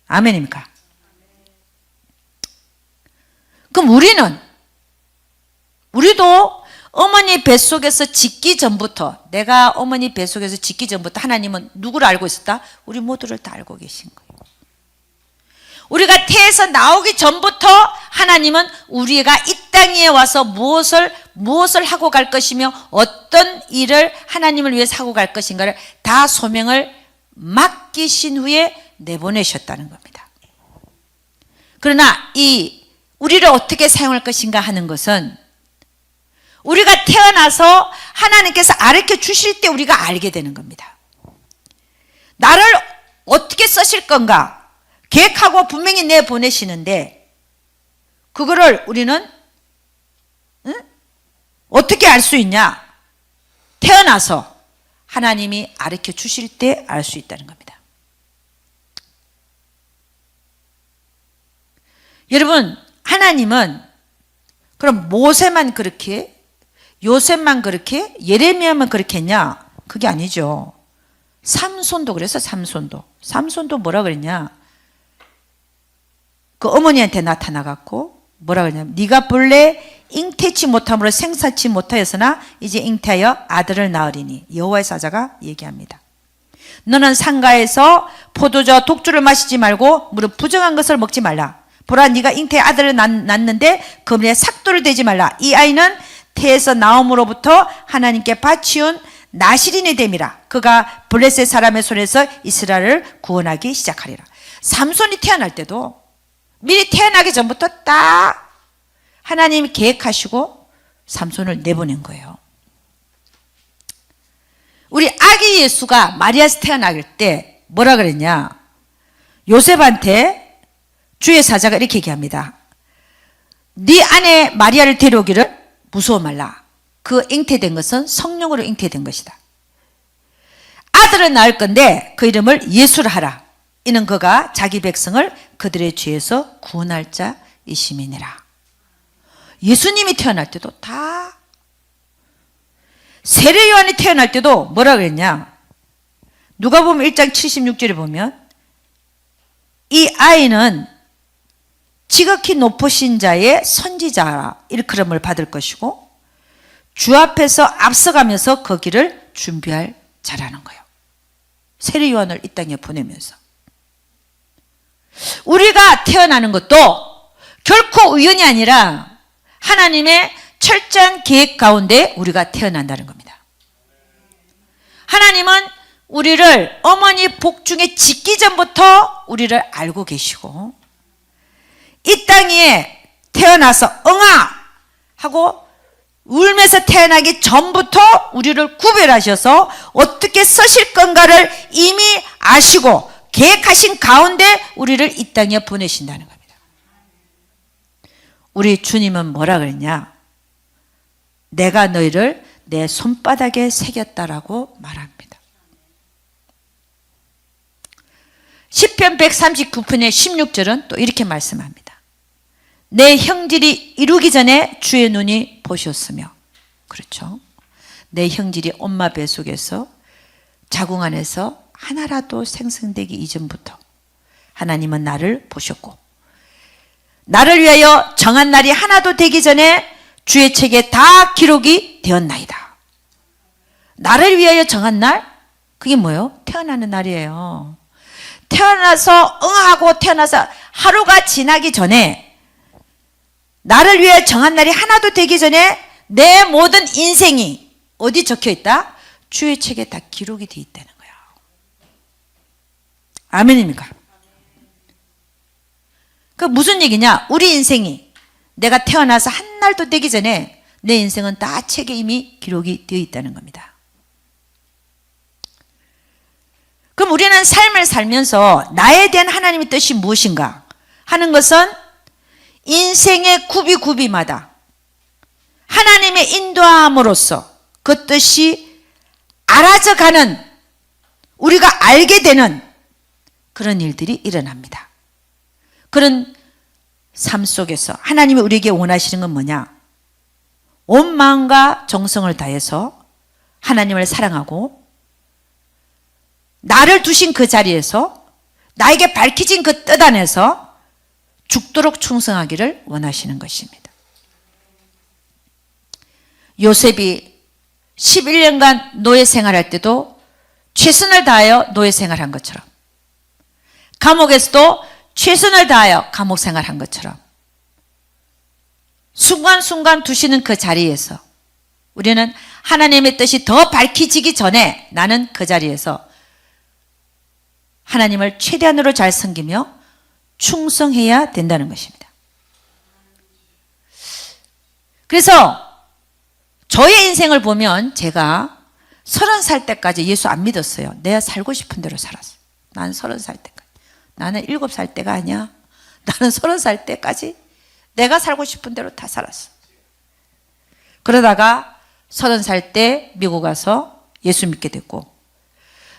아멘입니까? 그럼 우리도 어머니 뱃속에서 짓기 전부터, 내가 어머니 뱃속에서 짓기 전부터 하나님은 누구를 알고 있었다? 우리 모두를 다 알고 계신 거예요. 우리가 태에서 나오기 전부터 하나님은 우리가 이 땅에 와서 무엇을 하고 갈 것이며 어떤 일을 하나님을 위해서 하고 갈 것인가를 다 소명을 맡기신 후에 내보내셨다는 겁니다. 그러나 우리를 어떻게 사용할 것인가 하는 것은 우리가 태어나서 하나님께서 가르쳐 주실 때 우리가 알게 되는 겁니다. 나를 어떻게 쓰실 건가 계획하고 분명히 내보내시는데 그거를 우리는 어떻게 알 수 있냐? 태어나서 하나님이 가르쳐 주실 때 알 수 있다는 겁니다. 여러분, 하나님은 그럼 모세만 그렇게, 요셉만 그렇게, 예레미야만 그렇게 했냐? 그게 아니죠. 삼손도 그랬어. 삼손도 뭐라 그랬냐? 그 어머니한테 나타나갖고 뭐라 그랬냐면 네가 본래 잉태치 못함으로 생사치 못하였으나 이제 잉태하여 아들을 낳으리니, 여호와의 사자가 얘기합니다. 너는 상가에서 포도주와 독주를 마시지 말고 무릇 부정한 것을 먹지 말라. 보라, 네가 잉태의 아들을 낳는데 그물에 삭도를 대지 말라. 이 아이는 태에서 나옴으로부터 하나님께 바치운 나실인의 됨이라. 그가 블레셋 사람의 손에서 이스라엘을 구원하기 시작하리라. 삼손이 태어날 때도 미리 태어나기 전부터 딱 하나님이 계획하시고 삼손을 내보낸 거예요. 우리 아기 예수가 마리아에서 태어날 때 뭐라 그랬냐? 요셉한테 주의 사자가 이렇게 얘기합니다. 네 아내 마리아를 데려오기를 무서워 말라. 그 잉태된 것은 성령으로 잉태된 것이다. 아들을 낳을 건데 그 이름을 예수라 하라. 이는 그가 자기 백성을 그들의 죄에서 구원할 자이심이니라. 예수님이 태어날 때도 다, 세례 요한이 태어날 때도 뭐라 그랬냐? 누가복음 1장 76절에 보면 이 아이는 지극히 높으신 자의 선지자 일컬음을 받을 것이고 주 앞에서 앞서가면서 그 길을 준비할 자라는 거예요. 세례 요한을 이 땅에 보내면서 우리가 태어나는 것도 결코 우연이 아니라 하나님의 철저한 계획 가운데 우리가 태어난다는 겁니다. 하나님은 우리를 어머니 복중에 짓기 전부터 우리를 알고 계시고 이 땅 위에 태어나서 응아 하고 울면서 태어나기 전부터 우리를 구별하셔서 어떻게 쓰실 건가를 이미 아시고 계획하신 가운데 우리를 이 땅에 보내신다는 겁니다. 우리 주님은 뭐라 그랬냐? 내가 너희를 내 손바닥에 새겼다라고 말합니다. 시편 139편의 16절은 또 이렇게 말씀합니다. 내 형질이 이루기 전에 주의 눈이 보셨으며, 그렇죠? 내 형질이 엄마 뱃속에서 자궁 안에서 하나라도 생성되기 이전부터 하나님은 나를 보셨고 나를 위하여 정한 날이 하나도 되기 전에 주의 책에 다 기록이 되었나이다. 나를 위하여 정한 날? 그게 뭐예요? 태어나는 날이에요. 태어나서 응하고 태어나서 하루가 지나기 전에 나를 위해 정한 날이 하나도 되기 전에 내 모든 인생이 어디 적혀 있다? 주의 책에 다 기록이 되어 있다는 거예요. 아멘입니까? 그 무슨 얘기냐? 우리 인생이 내가 태어나서 한 날도 되기 전에 내 인생은 다 책에 이미 기록이 되어 있다는 겁니다. 그럼 우리는 삶을 살면서 나에 대한 하나님의 뜻이 무엇인가 하는 것은 인생의 구비마다 하나님의 인도함으로써 그 뜻이 알아져가는, 우리가 알게 되는 그런 일들이 일어납니다. 그런 삶 속에서 하나님이 우리에게 원하시는 건 뭐냐? 온 마음과 정성을 다해서 하나님을 사랑하고 나를 두신 그 자리에서 나에게 밝혀진 그 뜻 안에서 죽도록 충성하기를 원하시는 것입니다. 요셉이 11년간 노예 생활할 때도 최선을 다하여 노예 생활한 것처럼, 감옥에서도 최선을 다하여 감옥 생활한 것처럼 순간순간 두시는 그 자리에서 우리는 하나님의 뜻이 더 밝혀지기 전에 나는 그 자리에서 하나님을 최대한으로 잘 섬기며 충성해야 된다는 것입니다. 그래서 저의 인생을 보면 제가 30살 때까지 예수 안 믿었어요. 내가 살고 싶은 대로 살았어. 난 30살 때까지. 나는 7살 때가 아니야. 나는 30살 때까지 내가 살고 싶은 대로 다 살았어. 그러다가 30살 때 미국 가서 예수 믿게 됐고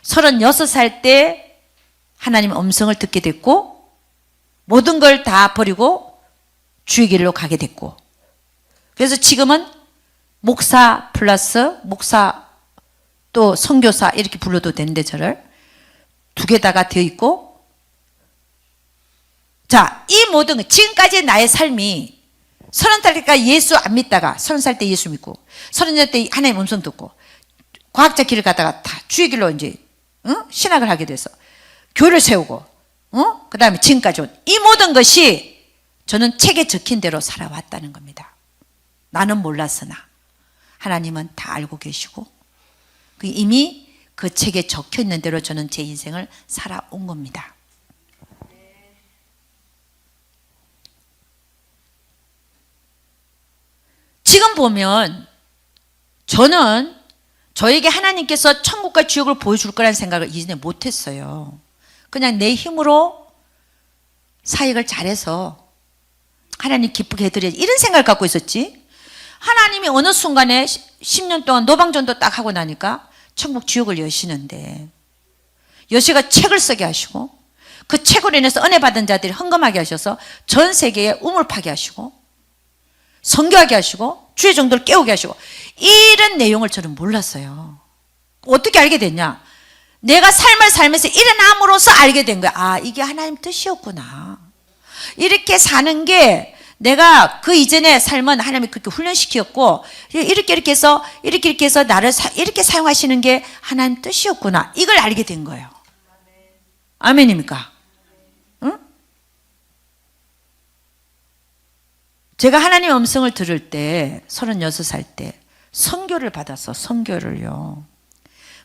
36살 때 하나님의 음성을 듣게 됐고 모든 걸 다 버리고 주의 길로 가게 됐고, 그래서 지금은 목사 플러스 목사 또 선교사 이렇게 불러도 되는데 저를 두 개다가 되어 있고, 자, 이 모든 것, 지금까지 나의 삶이 30살 때까지 예수 안 믿다가 30살 때 예수 믿고 30살 때 하나님 음성 듣고 과학자 길을 가다가 다 주의 길로 이제 신학을 하게 돼서 교회를 세우고 그 다음에 지금까지 온 이 모든 것이 저는 책에 적힌 대로 살아왔다는 겁니다. 나는 몰랐으나 하나님은 다 알고 계시고 이미 그 책에 적혀 있는 대로 저는 제 인생을 살아온 겁니다. 지금 보면 저는 저에게 하나님께서 천국과 지옥을 보여줄 거라는 생각을 이전에 못했어요. 그냥 내 힘으로 사역을 잘해서 하나님 기쁘게 해드려야지 이런 생각을 갖고 있었지. 하나님이 어느 순간에 10년 동안 노방전도 딱 하고 나니까 천국 지옥을 여시는데 여시가 책을 쓰게 하시고 그 책으로 인해서 은혜 받은 자들이 헌금하게 하셔서 전 세계에 우물파게 하시고 선교하게 하시고 주의 정도를 깨우게 하시고 이런 내용을 저는 몰랐어요. 어떻게 알게 됐냐? 내가 삶을 살면서 일어남으로써 알게 된 거야. 아, 이게 하나님 뜻이었구나. 이렇게 사는 게 내가 그 이전의 삶은 하나님이 그렇게 훈련시켰고 이렇게 해서 나를 이렇게 사용하시는 게 하나님 뜻이었구나. 이걸 알게 된 거예요. 아멘입니까? 응? 제가 하나님의 음성을 들을 때 36살 때 선교를 받았어. 선교를요.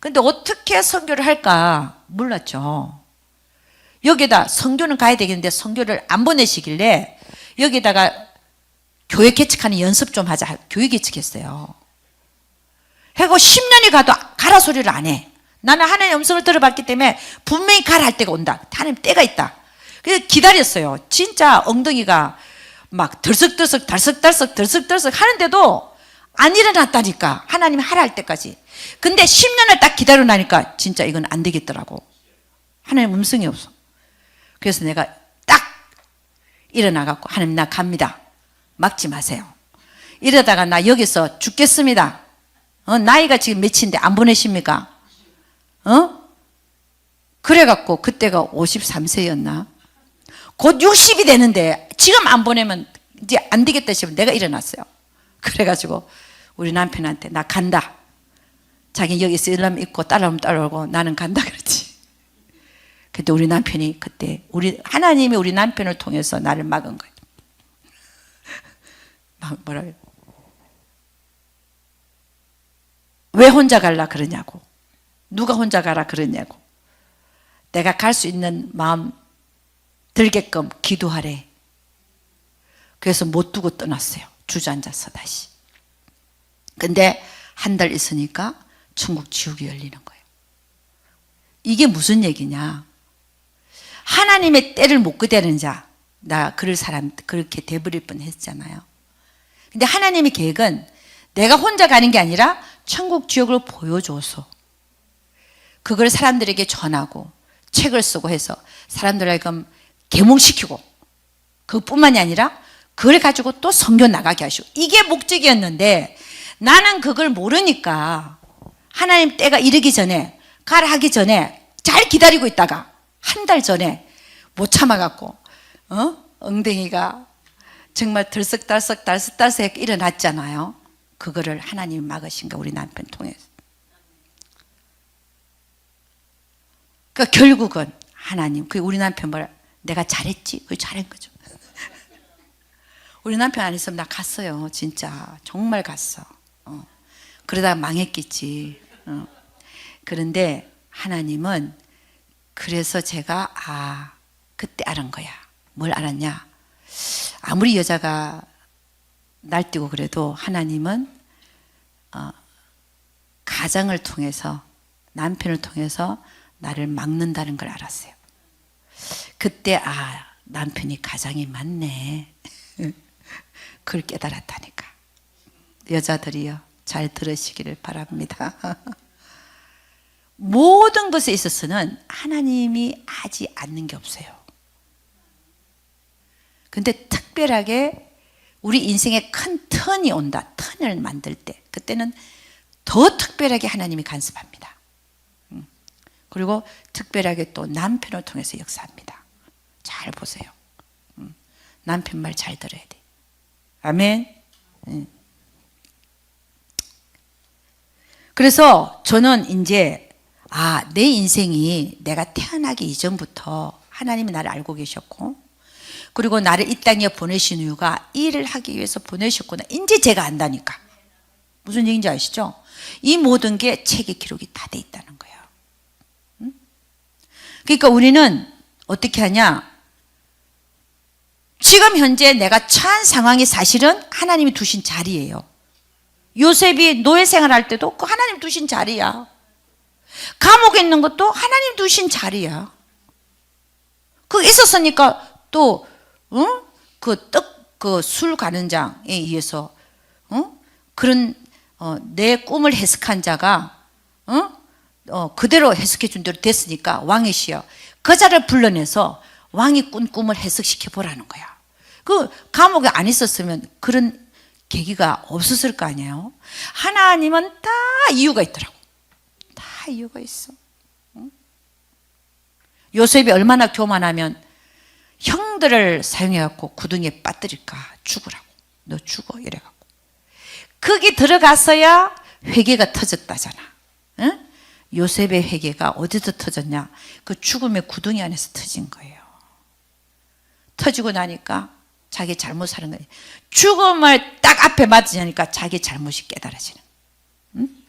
근데 어떻게 선교를 할까 몰랐죠. 여기다 선교는 가야 되겠는데 선교를 안 보내시길래 여기다가 교회 개척하는 연습 좀 하자. 교회 개척했어요. 해고 10년이 가도 가라 소리를 안 해. 나는 하나님의 음성을 들어봤기 때문에 분명히 가라 할 때가 온다. 하나님 때가 있다. 그래서 기다렸어요. 진짜 엉덩이가 막 들썩들썩 하는데도 안 일어났다니까. 하나님이 하라 할 때까지. 근데 10년을 딱 기다려 나니까 진짜 이건 안 되겠더라고. 하나님 음성이 없어. 그래서 내가 딱 일어나갖고 하나님 나 갑니다. 막지 마세요. 이러다가 나 여기서 죽겠습니다. 나이가 지금 몇인데 안 보내십니까? 그래갖고 그때가 53세였나? 곧 60이 되는데 지금 안 보내면 이제 안 되겠다 싶으면 내가 일어났어요. 그래가지고 우리 남편한테 나 간다. 자기 여기 있으려면 있고 따라오면 따라오고 나는 간다 그랬지. 그때 우리 남편이 그때 하나님이 우리 남편을 통해서 나를 막은 거예요. 뭐라 그래요? 왜 혼자 갈라 그러냐고. 누가 혼자 가라 그러냐고. 내가 갈 수 있는 마음 들게끔 기도하래. 그래서 못 두고 떠났어요. 주저앉아서 다시. 근데 한 달 있으니까 천국 지옥이 열리는 거예요. 이게 무슨 얘기냐? 하나님의 때를 못 기다리는 자, 나 그럴 사람 그렇게 돼버릴 뻔했잖아요. 근데 하나님의 계획은 내가 혼자 가는 게 아니라 천국 지옥을 보여줘서 그걸 사람들에게 전하고 책을 쓰고 해서 사람들에게 계몽시키고 그것뿐만이 아니라 그걸 가지고 또 선교 나가게 하시고 이게 목적이었는데 나는 그걸 모르니까 하나님 때가 이르기 전에 가라 하기 전에 잘 기다리고 있다가 한 달 전에 못 참아갖고 엉덩이가 정말 들썩달썩 일어났잖아요. 그거를 하나님이 막으신 거 우리 남편 통해서. 그러니까 결국은 하나님, 우리 남편 뭐라 내가 잘했지? 그게 잘한 거죠. 우리 남편 안 있으면 나 갔어요. 진짜 정말 갔어. 그러다가 망했겠지. 그런데 하나님은 그래서 제가 그때 알은 거야. 뭘 알았냐? 아무리 여자가 날뛰고 그래도 하나님은 가정을 통해서 남편을 통해서 나를 막는다는 걸 알았어요. 그때 남편이 가장이 맞네. 그걸 깨달았다니까. 여자들이요 잘 들으시기를 바랍니다. 모든 것에 있어서는 하나님이 하지 않는 게 없어요. 근데 특별하게 우리 인생에 큰 턴이 온다. 턴을 만들 때 그때는 더 특별하게 하나님이 간섭합니다. 그리고 특별하게 또 남편을 통해서 역사합니다. 잘 보세요. 남편 말 잘 들어야 돼. 아멘. 그래서 저는 이제 아, 내 인생이 내가 태어나기 이전부터 하나님이 나를 알고 계셨고, 그리고 나를 이 땅에 보내신 이유가 일을 하기 위해서 보내셨구나. 이제 제가 안다니까. 무슨 얘기인지 아시죠? 이 모든 게 책에 기록이 다 돼 있다는 거예요. 응? 그러니까 우리는 어떻게 하냐? 지금 현재 내가 처한 상황이 사실은 하나님이 두신 자리예요. 요셉이 노예 생활할 때도 그 하나님 두신 자리야. 감옥에 있는 것도 하나님 두신 자리야. 그게 있었으니까 또 그 술 가는 장에 의해서 그런 내 꿈을 해석한 자가 그대로 해석해 준 대로 됐으니까 왕이시여 그자를 불러내서 왕이 꾼 꿈을 해석시켜 보라는 거야. 그 감옥에 안 있었으면 그런 계기가 없었을 거 아니에요. 하나님은 다 이유가 있더라고. 다 이유가 있어. 요셉이 얼마나 교만하면 형들을 사용해갖고 구덩이에 빠뜨릴까. 죽으라고. 너 죽어 이래갖고. 거기 들어갔어야 회개가 터졌다잖아. 응? 요셉의 회개가 어디서 터졌냐? 그 죽음의 구덩이 안에서 터진 거예요. 터지고 나니까 자기 잘못 하는 거예요. 죽음을 딱 앞에 맞으니까 자기 잘못이 깨달아지는. 응?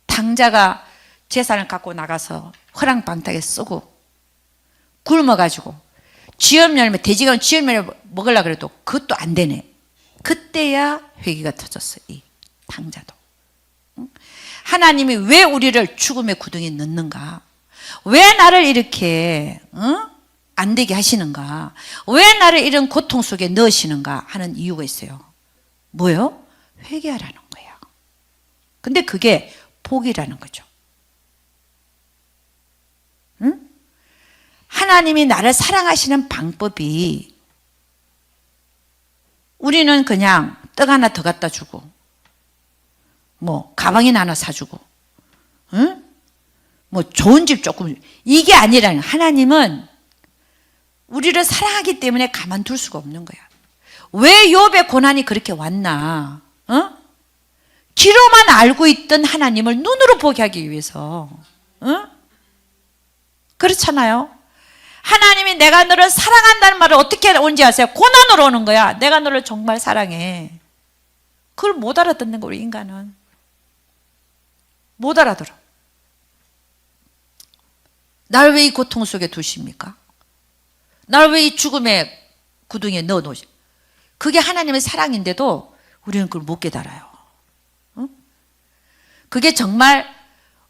당자가 재산을 갖고 나가서 허랑방탕에 쓰고 굶어가지고 쥐염열매, 돼지가 쥐염열매 먹으려고 그래도 그것도 안 되네. 그때야 회개가 터졌어. 이 당자도. 응? 하나님이 왜 우리를 죽음의 구덩이에 넣는가? 왜 나를 이렇게 안 되게 하시는가? 왜 나를 이런 고통 속에 넣으시는가 하는 이유가 있어요. 뭐요? 회개하라는 거예요. 근데 그게 복이라는 거죠. 응? 하나님이 나를 사랑하시는 방법이 우리는 그냥 떡 하나 더 갖다 주고 뭐 가방이나 하나 사주고 응? 뭐 좋은 집 조금 이게 아니라는 하나님은 우리를 사랑하기 때문에 가만둘 수가 없는 거야. 왜 욥의 고난이 그렇게 왔나? 귀로만 알고 있던 하나님을 눈으로 보게 하기 위해서. 그렇잖아요. 하나님이 내가 너를 사랑한다는 말을 어떻게 온지 아세요? 고난으로 오는 거야. 내가 너를 정말 사랑해. 그걸 못 알아듣는 거 우리 인간은. 못 알아들어. 날 왜 이 고통 속에 두십니까? 날 왜 이 죽음의 구덩이에 넣어놓으십니까? 그게 하나님의 사랑인데도 우리는 그걸 못 깨달아요. 그게 정말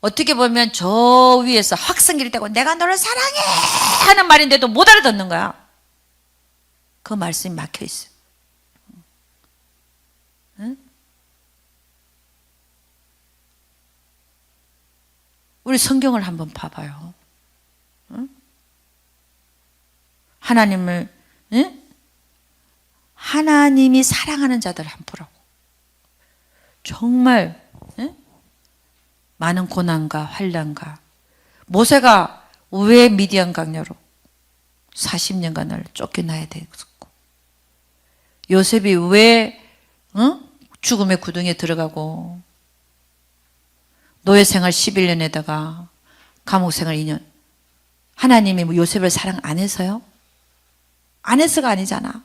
어떻게 보면 저 위에서 확성기를 떼고 내가 너를 사랑해 하는 말인데도 못 알아듣는 거야. 그 말씀이 막혀 있어요. 응? 우리 성경을 한번 봐봐요. 응? 하나님을 응? 하나님이 사랑하는 자들을 한번 보라고. 정말 응? 많은 고난과 환난과 모세가 왜 미디안 강야로 40년간을 쫓겨나야 됐었고 요셉이 왜 죽음의 구덩이에 들어가고 노예 생활 11년에다가 감옥 생활 2년 하나님이 뭐 요셉을 사랑 안 해서요? 안 해서가 아니잖아.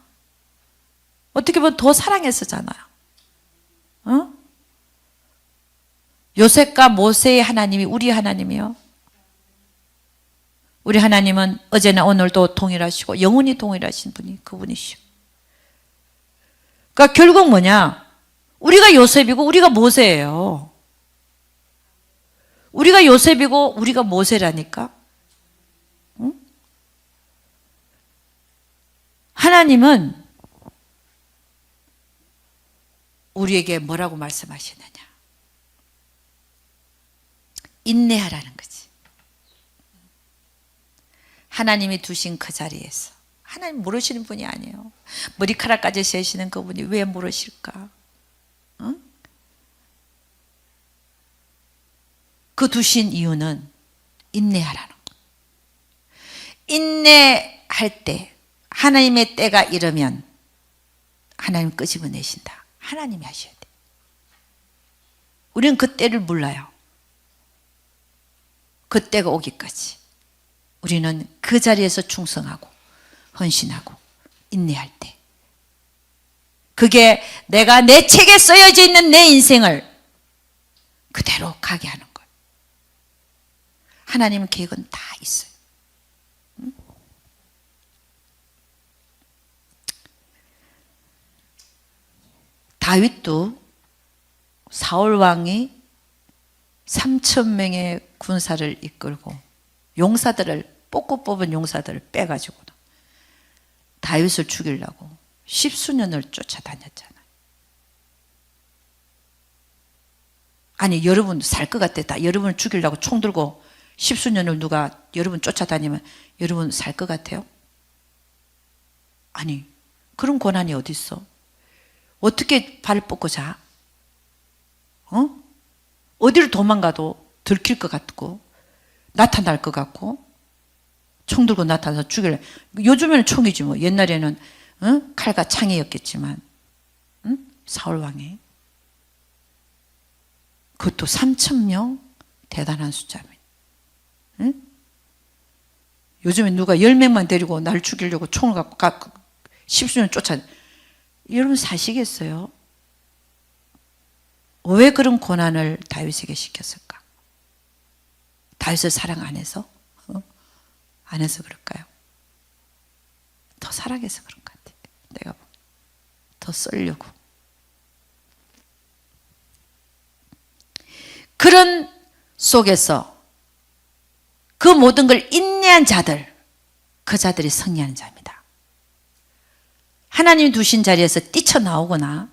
어떻게 보면 더 사랑했었잖아요. 요셉과 모세의 하나님이 우리 하나님이요. 우리 하나님은 어제나 오늘도 동일하시고 영원히 동일하신 분이 그분이시오. 그러니까 결국 뭐냐? 우리가 요셉이고 우리가 모세예요. 우리가 요셉이고 우리가 모세라니까. 응? 하나님은 우리에게 뭐라고 말씀하시느냐? 인내하라는 거지. 하나님이 두신 그 자리에서 하나님 모르시는 분이 아니에요. 머리카락까지 세시는 그분이 왜 모르실까? 응? 그 두신 이유는 인내하라는 거. 인내할 때 하나님의 때가 이르면 하나님 끄집어내신다. 하나님이 하셔야 돼. 우리는 그 때를 몰라요. 그때가 오기까지 우리는 그 자리에서 충성하고 헌신하고 인내할 때, 그게 내가 내 책에 쓰여져 있는 내 인생을 그대로 가게 하는 거예요. 하나님은 계획은 다 있어요. 다윗도 사울 왕이 3,000명의 군사를 이끌고 용사들을, 뽑고 뽑은 용사들을 빼가지고 다윗을 죽이려고 10수년을 쫓아다녔잖아요. 아니, 여러분 살 것 같아. 여러분을 죽이려고 총 들고 10수년을 누가 여러분 쫓아다니면 여러분 살 것 같아요? 아니, 그런 고난이 어디 있어? 어떻게 발을 뻗고 자? 어디로 도망가도 들킬 것 같고 나타날 것 같고 총 들고 나타나서 죽일래. 요즘에는 총이지 뭐. 옛날에는 칼과 창이었겠지만 사울왕이 그것도 3,000명 대단한 숫자입니다. 요즘에 누가 10명만 데리고 날 죽이려고 총을 갖고 10수년 쫓아, 여러분 사시겠어요? 왜 그런 고난을 다윗에게 시켰을까? 다윗을 사랑 안 해서? 안 해서 그럴까요? 더 사랑해서 그런 것 같아요. 내가 더 쓰려고. 그런 속에서 그 모든 걸 인내한 자들, 그 자들이 승리하는 자입니다. 하나님이 두신 자리에서 뛰쳐나오거나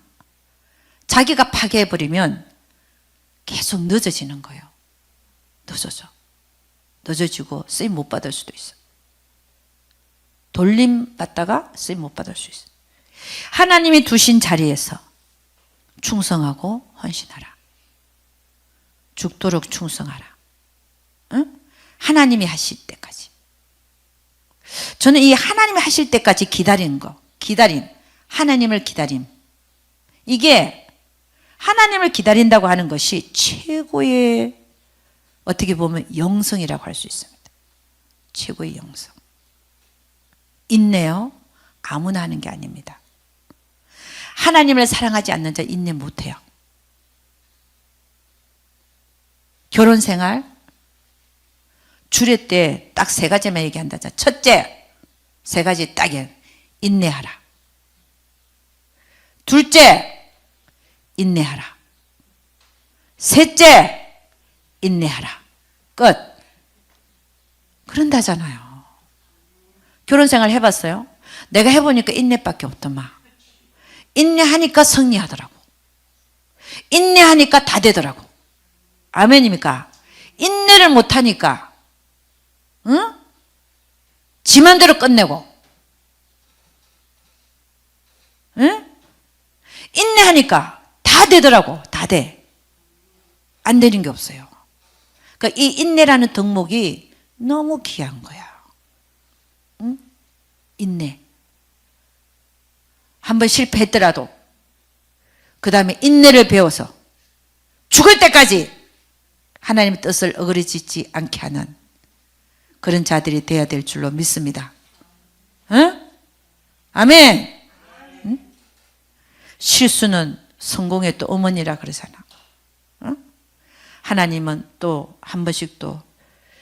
자기가 파괴해버리면 계속 늦어지는 거예요. 늦어지고 쓰임 못 받을 수도 있어. 돌림 받다가 쓰임 못 받을 수 있어. 하나님이 두신 자리에서 충성하고 헌신하라. 죽도록 충성하라. 응? 하나님이 하실 때까지. 저는 이 하나님이 하실 때까지 기다리는 거, 하나님을 기다림, 이게 하나님을 기다린다고 하는 것이 최고의, 어떻게 보면 영성이라고 할 수 있습니다. 최고의 영성. 인내요, 아무나 하는 게 아닙니다. 하나님을 사랑하지 않는 자 인내 못해요. 결혼 생활 주례 때 딱 3가지만 얘기한다. 첫째, 3가지 딱 인내하라. 둘째, 인내하라. 셋째, 인내하라. 끝. 그런다잖아요. 결혼 생활 해봤어요? 내가 해보니까 인내밖에 없더만. 인내하니까 승리하더라고. 인내하니까 다 되더라고. 아멘입니까? 인내를 못하니까 지 맘대로 끝내고, 인내하니까 다 되더라고. 다 돼. 안 되는 게 없어요. 그러니까 이 인내라는 덕목이 너무 귀한 거야. 인내. 한번 실패했더라도 그 다음에 인내를 배워서 죽을 때까지 하나님의 뜻을 어그러지지 않게 하는 그런 자들이 되어야 될 줄로 믿습니다. 응? 아멘. 응? 실수는 성공의 또 어머니라 그러잖아. 응? 하나님은 또 한 번씩 또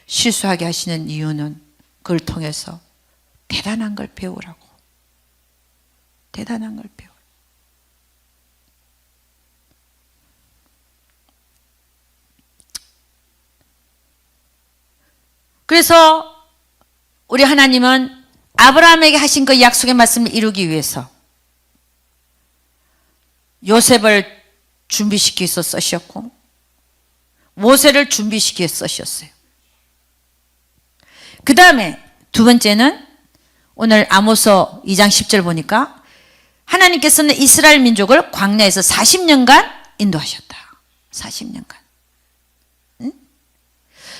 실수하게 하시는 이유는 그걸 통해서 대단한 걸 배우라고. 대단한 걸 배워. 그래서 우리 하나님은 아브라함에게 하신 그 약속의 말씀을 이루기 위해서 요셉을 준비시켜서 쓰셨고 모세를 준비시켜서 쓰셨어요. 그 다음에 두 번째는 오늘 아모스 2장 10절 보니까 하나님께서는 이스라엘 민족을 광야에서 40년간 인도하셨다. 40년간.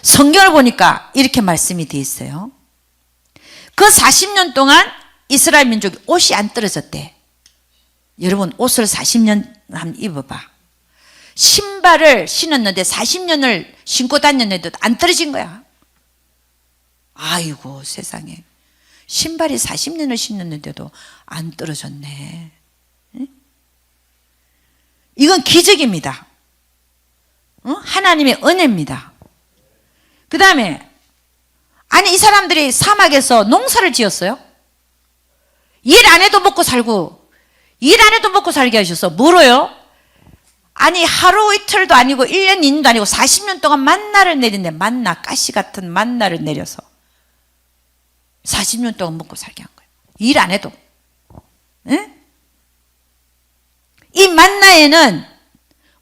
성경을 보니까 이렇게 말씀이 되어 있어요. 그 40년 동안 이스라엘 민족이 옷이 안 떨어졌대. 여러분 옷을 40년 한번 입어봐. 신발을 신었는데 40년을 신고 다녔는데도 안 떨어진 거야. 아이고 세상에, 신발이 40년을 신었는데도 안 떨어졌네. 응? 이건 기적입니다. 하나님의 은혜입니다. 그 다음에 아니 이 사람들이 사막에서 농사를 지었어요. 일 안 해도 먹고 살고 일 안 해도 먹고 살게 하셔서 뭐로요? 아니 하루 이틀도 아니고 1년 2년도 아니고 40년 동안 만나를 내린대. 만나, 가시 같은 만나를 내려서 40년 동안 먹고 살게 한 거예요. 일 안 해도. 응? 이 만나에는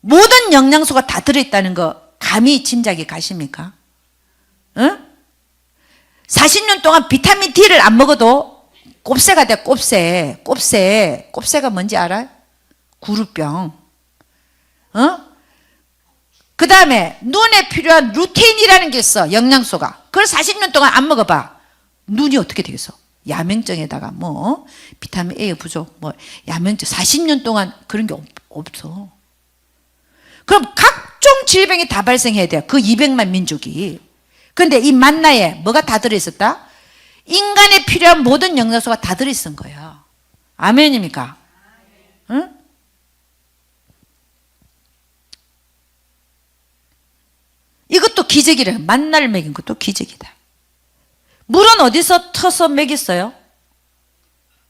모든 영양소가 다 들어있다는 거 감히 짐작이 가십니까? 응? 40년 동안 비타민 D를 안 먹어도 곱새가 돼. 곱새가 뭔지 알아요? 구루병. 그 다음에 눈에 필요한 루테인이라는 게 있어. 영양소가. 그걸 40년 동안 안 먹어봐. 눈이 어떻게 되겠어? 야맹증에다가 뭐 비타민 A 부족, 뭐 야맹증 40년 동안 그런 게 없어. 그럼 각종 질병이 다 발생해야 돼요. 그 200만 민족이. 근데 이 만나에 뭐가 다 들어있었다? 인간에 필요한 모든 영양소가 다 들어있은 거예요. 아멘입니까? 응? 이것도 기적이래요. 만나를 먹인 것도 기적이다. 물은 어디서 터서 먹였어요?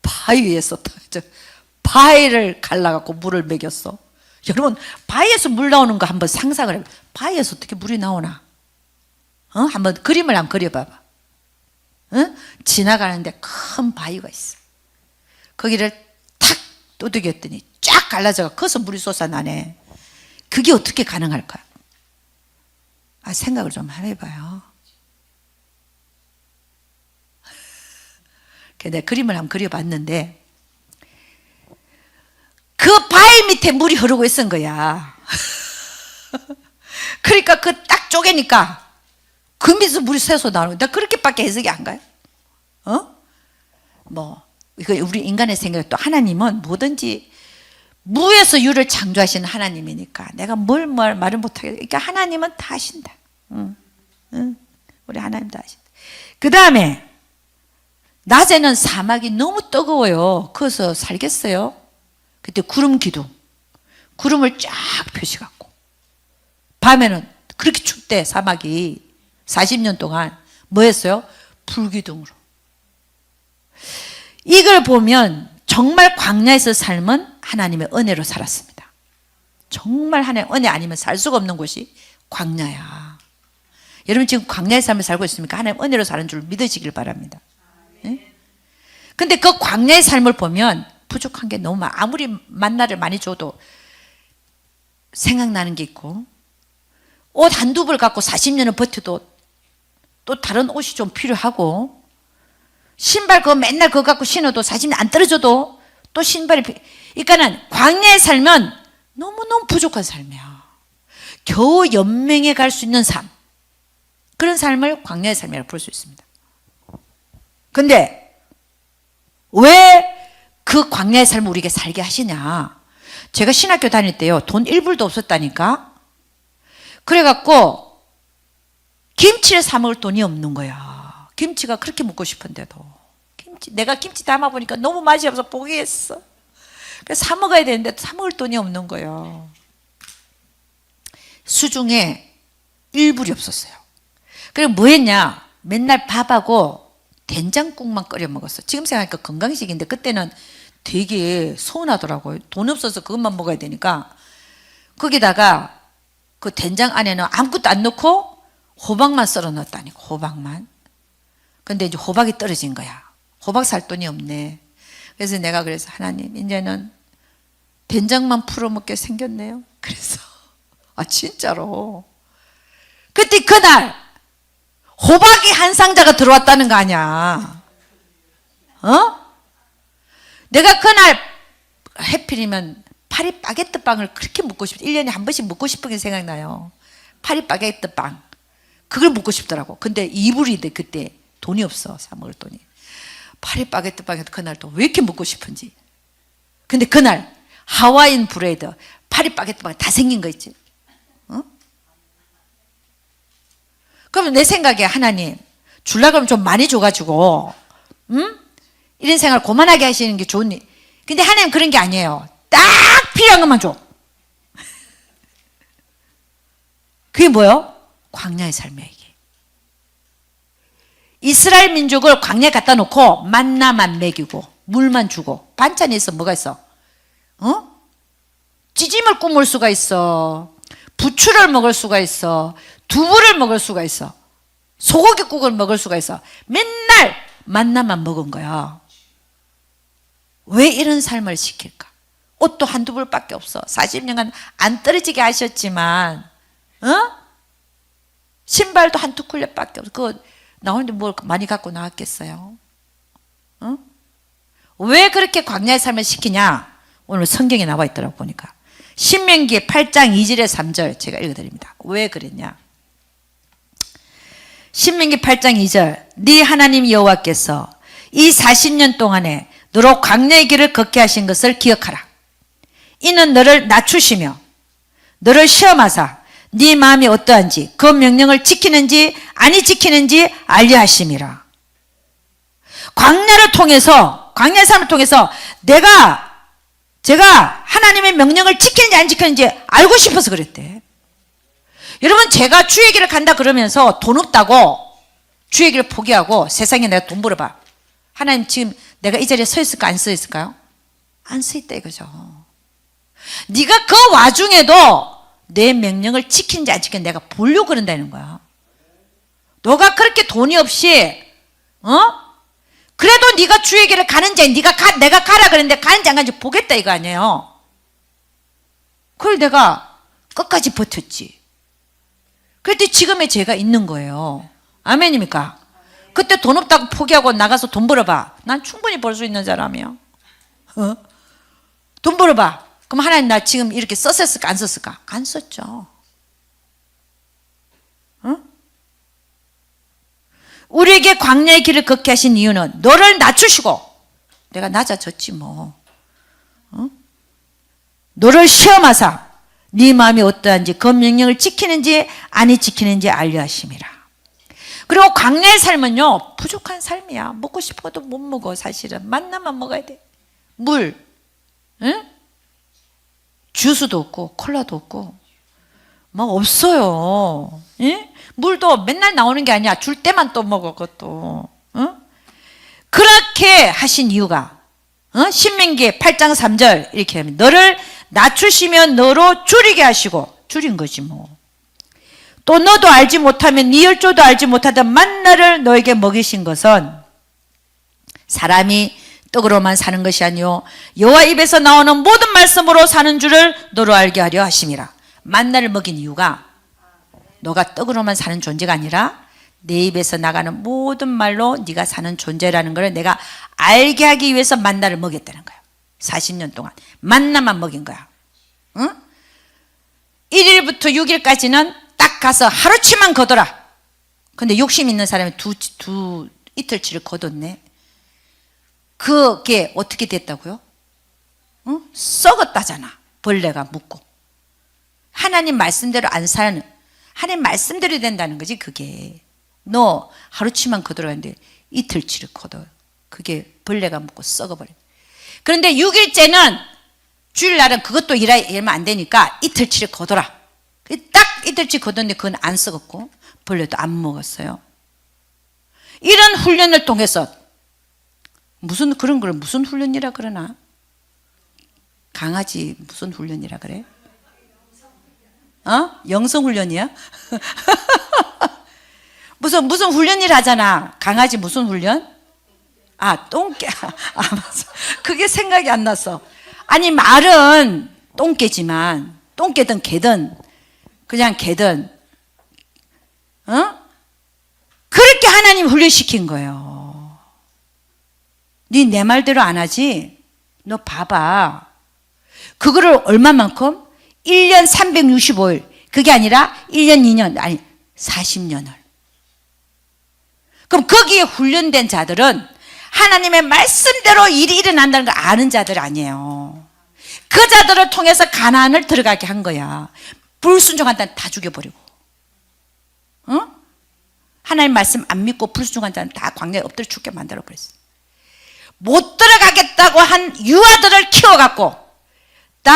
바위에서 바위를 갈라갖고 물을 먹였어. 여러분 바위에서 물 나오는 거 한번 상상을 해봐요. 바위에서 어떻게 물이 나오나? 한번 그림을 한번 그려봐봐. 지나가는데 큰 바위가 있어. 거기를 탁 두들겼더니 쫙 갈라져가 거기서 물이 솟아나네. 그게 어떻게 가능할까요? 생각을 좀 해봐요. 내가 그림을 한번 그려봤는데 그 바위 밑에 물이 흐르고 있은 거야. 그러니까 그 딱 쪼개니까 그 밑에서 물이 새서 나오는 거야. 그렇게밖에 해석이 안 가요. 이거 우리 인간의 생각에 또 하나님은 뭐든지 무에서 유를 창조하시는 하나님이니까 내가 뭘 말을 못하게. 그러니까 하나님은 다 하신다. 우리 하나님 다 하신다. 그 다음에 낮에는 사막이 너무 뜨거워요. 거기서 살겠어요? 그때 구름 기둥, 구름을 쫙 펴시갖고 밤에는 그렇게 춥대. 사막이 40년 동안 뭐 했어요? 불기둥으로. 이걸 보면 정말 광야에서 삶은 하나님의 은혜로 살았습니다. 정말 하나님의 은혜 아니면 살 수가 없는 곳이 광야야. 여러분 지금 광야의 삶을 살고 있습니까? 하나님 은혜로 사는 줄 믿으시길 바랍니다. 네? 근데 그 광야의 삶을 보면 부족한 게 너무 많아. 아무리 만나를 많이 줘도 생각나는 게 있고, 옷 한두 벌 갖고 40년을 버텨도 또 다른 옷이 좀 필요하고, 신발 그거 맨날 그거 갖고 신어도 40년 안 떨어져도 또 신발이 그러니까는 광야에 살면 너무너무 부족한 삶이야. 겨우 연맹에 갈 수 있는 삶, 그런 삶을 광야의 삶이라고 볼 수 있습니다. 근데 왜 그 광야의 삶을 우리에게 살게 하시냐? 제가 신학교 다닐 때요, 돈 1불도 없었다니까. 그래갖고 김치를 사 먹을 돈이 없는 거야. 김치가 그렇게 먹고 싶은데도 내가 김치 담아보니까 너무 맛이 없어 포기했어. 그래서 사 먹어야 되는데 사 먹을 돈이 없는 거예요. 수중에 1불이 없었어요. 그리고 뭐 했냐? 맨날 밥하고 된장국만 끓여 먹었어. 지금 생각하니까 건강식인데 그때는 되게 서운하더라고요. 돈 없어서 그것만 먹어야 되니까. 거기다가 그 된장 안에는 아무것도 안 넣고 호박만 썰어 넣었다니까. 호박만. 근데 이제 호박이 떨어진 거야. 호박 살 돈이 없네. 그래서 내가 그래서 하나님 이제는 된장만 풀어 먹게 생겼네요. 그래서 진짜로 그때 그날 호박이 한 상자가 들어왔다는 거 아니야. 내가 그날 해필이면 파리 바게트 빵을 그렇게 먹고 싶어. 1년에 한 번씩 먹고 싶은 게 생각나요. 파리 바게트 빵. 그걸 먹고 싶더라고. 근데 2불인데 그때 돈이 없어. 사 먹을 돈이. 파리 바게트 빵이 그날 또 왜 이렇게 먹고 싶은지. 근데 그날 하와이안 브레이드, 파리 바게트 빵 다 생긴 거 있지. 그럼 내 생각에 하나님, 줄라 그러면 좀 많이 줘가지고, 이런 생활 고만하게 하시는 게 좋은 일. 근데 하나님 그런 게 아니에요. 딱 필요한 것만 줘. 그게 뭐예요? 광야의 삶이에요, 이게. 이스라엘 민족을 광야에 갖다 놓고 만나만 먹이고 물만 주고 반찬이 있어. 뭐가 있어? 찌짐을 꾸물 수가 있어. 부추를 먹을 수가 있어. 두부를 먹을 수가 있어. 소고기국을 먹을 수가 있어. 맨날 만나만 먹은 거야. 왜 이런 삶을 시킬까? 옷도 한두 벌밖에 없어. 40년간 안 떨어지게 하셨지만 신발도 한두 켤레밖에 없어. 그거 나오는데 뭘 많이 갖고 나왔겠어요? 왜 그렇게 광야의 삶을 시키냐? 오늘 성경에 나와 있더라고 보니까. 신명기 8장 2절에 3절 제가 읽어드립니다. 왜 그랬냐? 신명기 8장 2절 네 하나님 여호와께서 이 40년 동안에 너로 광야의 길을 걷게 하신 것을 기억하라. 이는 너를 낮추시며 너를 시험하사 네 마음이 어떠한지 그 명령을 지키는지 아니 지키는지 알려 하심이라. 광야의 삶을 통해서 제가 하나님의 명령을 지키는지 안 지키는지 알고 싶어서 그랬대. 여러분, 제가 주의 길을 간다 그러면서 돈 없다고 주의 길을 포기하고 세상에 내가 돈 벌어봐. 하나님 지금 내가 이 자리에 서 있을까 안 서 있을까요? 안 서 있다 이거죠. 네가 그 와중에도 내 명령을 지키는지 안 지키는지 내가 보려고 그런다는 거야. 너가 그렇게 돈이 없이 그래도 네가 주의 길을 가는지 내가 가라 그랬는데 가는지 안 가는지 보겠다 이거 아니에요. 그걸 내가 끝까지 버텼지. 그랬더니 지금의 제가 있는 거예요. 아멘입니까? 그때 돈 없다고 포기하고 나가서 돈 벌어봐. 난 충분히 벌 수 있는 사람이야. 돈 벌어봐. 그럼 하나님 나 지금 이렇게 썼을까 안 썼을까? 안 썼죠. 우리에게 광야의 길을 걷게 하신 이유는 너를 낮추시고 내가 낮아졌지 뭐. 너를 시험하사 네 마음이 어떠한지 그 명령을 지키는지 아니 지키는지 알려 하심이라. 그리고 광야의 삶은요 부족한 삶이야. 먹고 싶어도 못 먹어. 사실은 만나만 먹어야 돼. 물, 주스도 없고 콜라도 없고 막 없어요. 물도 맨날 나오는 게 아니야. 줄 때만 또 먹어. 그것도. 그렇게 하신 이유가 신명기 8장 3절 이렇게 하면 너를 낮추시면 너로 줄이게 하시고 줄인 거지 뭐. 또 너도 알지 못하면 네 열조도 알지 못하던 만나를 너에게 먹이신 것은 사람이 떡으로만 사는 것이 아니요 여호와 입에서 나오는 모든 말씀으로 사는 줄을 너로 알게 하려 하심이라. 만나를 먹인 이유가 너가 떡으로만 사는 존재가 아니라 내 입에서 나가는 모든 말로 네가 사는 존재라는 걸 내가 알게 하기 위해서 만나를 먹였다는 거야. 40년 동안 만나만 먹인 거야. 1일부터 6일까지는 딱 가서 하루치만 거둬라. 근데 욕심 있는 사람이 이틀치를 거뒀네. 그게 어떻게 됐다고요? 썩었다잖아. 벌레가 묻고. 하나님 말씀대로 안 사는, 하나님 말씀대로 된다는 거지 그게. 너 하루치만 거들었는데 이틀치를 거둬. 그게 벌레가 묻고 썩어버려. 그런데 6일째는 주일날은 그것도 일하면 안 되니까 이틀치를 거둬라. 딱 이틀치 거뒀는데 그건 안 썩었고 벌레도 안 먹었어요. 이런 훈련을 통해서 그런 걸 무슨 훈련이라 그러나? 강아지 무슨 훈련이라 그래? 영성훈련이야? 무슨 훈련이라 하잖아. 강아지 무슨 훈련? 똥개. 맞아. 그게 생각이 안 났어. 아니, 말은 똥개지만, 똥개든 개든, 그냥 개든, 그렇게 하나님 훈련시킨 거예요. 네 내 말대로 안 하지? 너 봐봐. 그거를 얼마만큼? 1년 365일. 그게 아니라 1년, 2년, 아니, 40년을. 그럼 거기에 훈련된 자들은 하나님의 말씀대로 일이 일어난다는 걸 아는 자들 아니에요. 그 자들을 통해서 가나안을 들어가게 한 거야. 불순종한 자는 다 죽여버리고. 하나님 말씀 안 믿고 불순종한 자는 다 광야에 엎드려 죽게 만들어버렸어요. 못 들어가겠다고 한 유아들을 키워갖고 다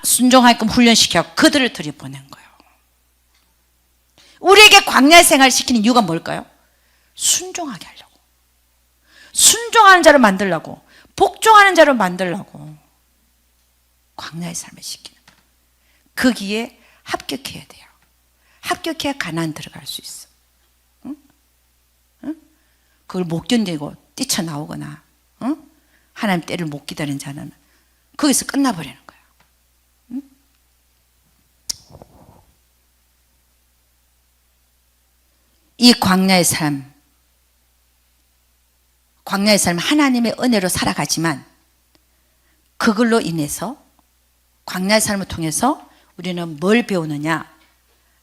순종하게끔 훈련시켜서 그들을 들여보낸 거예요. 우리에게 광야 생활을 시키는 이유가 뭘까요? 순종하게 하려고. 순종하는 자로 만들려고. 복종하는 자로 만들려고. 광야의 삶을 시키는 거예요. 거기에 합격해야 돼요. 합격해야 가나안 들어갈 수 있어. 응? 응? 그걸 못 견디고 뛰쳐나오거나 하나님 때를 못 기다리는 자는 거기서 끝나버리는 거예요. 응? 이 광야의 삶 하나님의 은혜로 살아가지만 그걸로 인해서 광야의 삶을 통해서 우리는 뭘 배우느냐?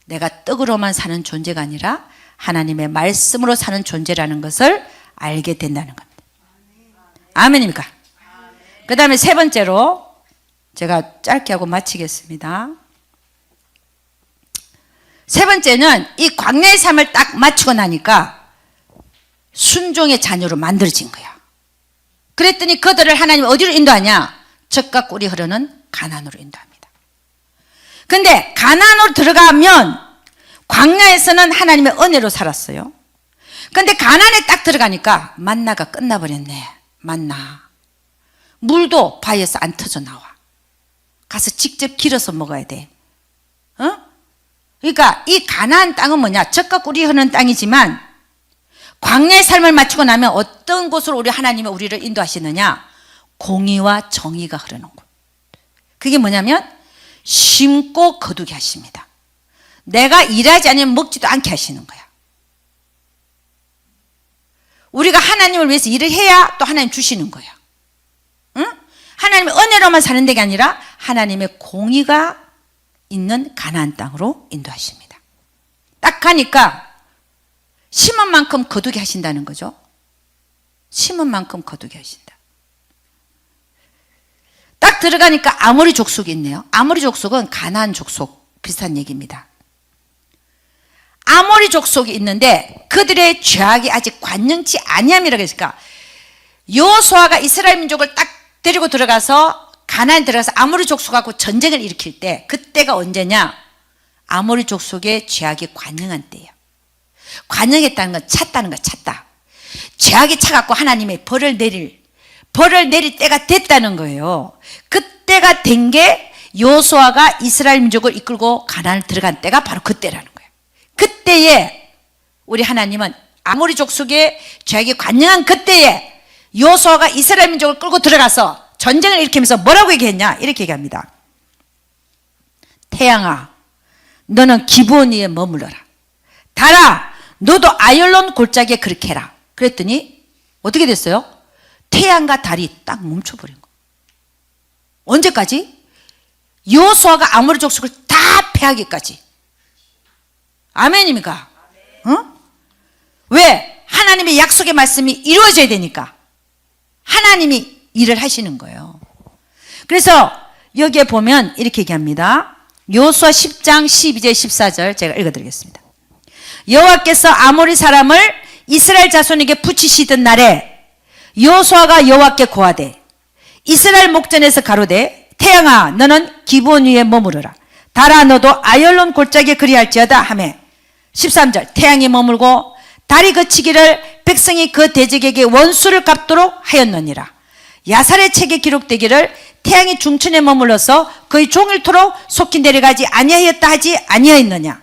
내가 떡으로만 사는 존재가 아니라 하나님의 말씀으로 사는 존재라는 것을 알게 된다는 겁니다. 아멘입니까? 그 다음에 세 번째로 제가 짧게 하고 마치겠습니다. 세 번째는 이 광야의 삶을 딱 마치고 나니까 순종의 자녀로 만들어진 거야. 그랬더니 그들을 하나님 어디로 인도하냐? 젖과 꿀이 흐르는 가나안으로 인도합니다. 근데 가나안으로 들어가면 광야에서는 하나님의 은혜로 살았어요. 근데 가나안에 딱 들어가니까 만나가 끝나버렸네. 만나. 물도 바위에서 안 터져 나와. 가서 직접 길어서 먹어야 돼. 그러니까 이 가나안 땅은 뭐냐? 젖과 꿀이 흐르는 땅이지만 광야의 삶을 마치고 나면 어떤 곳으로 우리 하나님이 우리를 인도하시느냐? 공의와 정의가 흐르는 곳. 그게 뭐냐면 심고 거두게 하십니다. 내가 일하지 않으면 먹지도 않게 하시는 거야. 우리가 하나님을 위해서 일을 해야 또 하나님 주시는 거야. 응? 하나님의 은혜로만 사는 게 아니라 하나님의 공의가 있는 가나안 땅으로 인도하십니다. 딱 가니까 심은 만큼 거두게 하신다는 거죠. 심은 만큼 거두게 하신다. 딱 들어가니까 아모리 족속이 있네요. 아모리 족속은 가나안 족속 비슷한 얘기입니다. 아모리 족속이 있는데 그들의 죄악이 아직 관영치 아니함이라고 했으니까 여호수아가 이스라엘 민족을 딱 데리고 들어가서 가나안에 들어가서 아모리 족속하고 전쟁을 일으킬 때 그때가 언제냐? 아모리 족속의 죄악이 관영한 때예요. 관영했다는 건 찼다는 거 찼다. 죄악이 차갖고 하나님의 벌을 내릴 때가 됐다는 거예요. 그때가 된 게 여호수아가 이스라엘 민족을 이끌고 가나안을 들어간 때가 바로 그때라는 거예요. 그때에 우리 하나님은 아모리 족속의 죄악이 관영한 그때에 여호수아가 이스라엘 민족을 끌고 들어가서 전쟁을 일으키면서 뭐라고 얘기했냐? 이렇게 얘기합니다. 태양아, 너는 기브온 위에 머물러라. 달아, 너도 아열론 골짜기에 그렇게 해라. 그랬더니 어떻게 됐어요? 태양과 달이 딱 멈춰버린 거예요. 언제까지? 여호수아가 아모리 족속을 다 패하기까지. 아멘입니까? 어? 왜? 하나님의 약속의 말씀이 이루어져야 되니까 하나님이 일을 하시는 거예요. 그래서 여기에 보면 이렇게 얘기합니다. 여호수아 10장 12절 14절 제가 읽어드리겠습니다. 여호와께서 아모리 사람을 이스라엘 자손에게 붙이시던 날에 여호수아가 여호와께 고하되 이스라엘 목전에서 가로되 태양아 너는 기브온 위에 머무르라. 달아 너도 아열론 골짜기에 그리할지어다 하매 13절 태양이 머물고 달이 그치기를 백성이 그 대적에게 원수를 갚도록 하였느니라. 야살의 책에 기록되기를 태양이 중천에 머물러서 거의 종일토록 속히 내려가지 아니하였다 하지 아니하였느냐.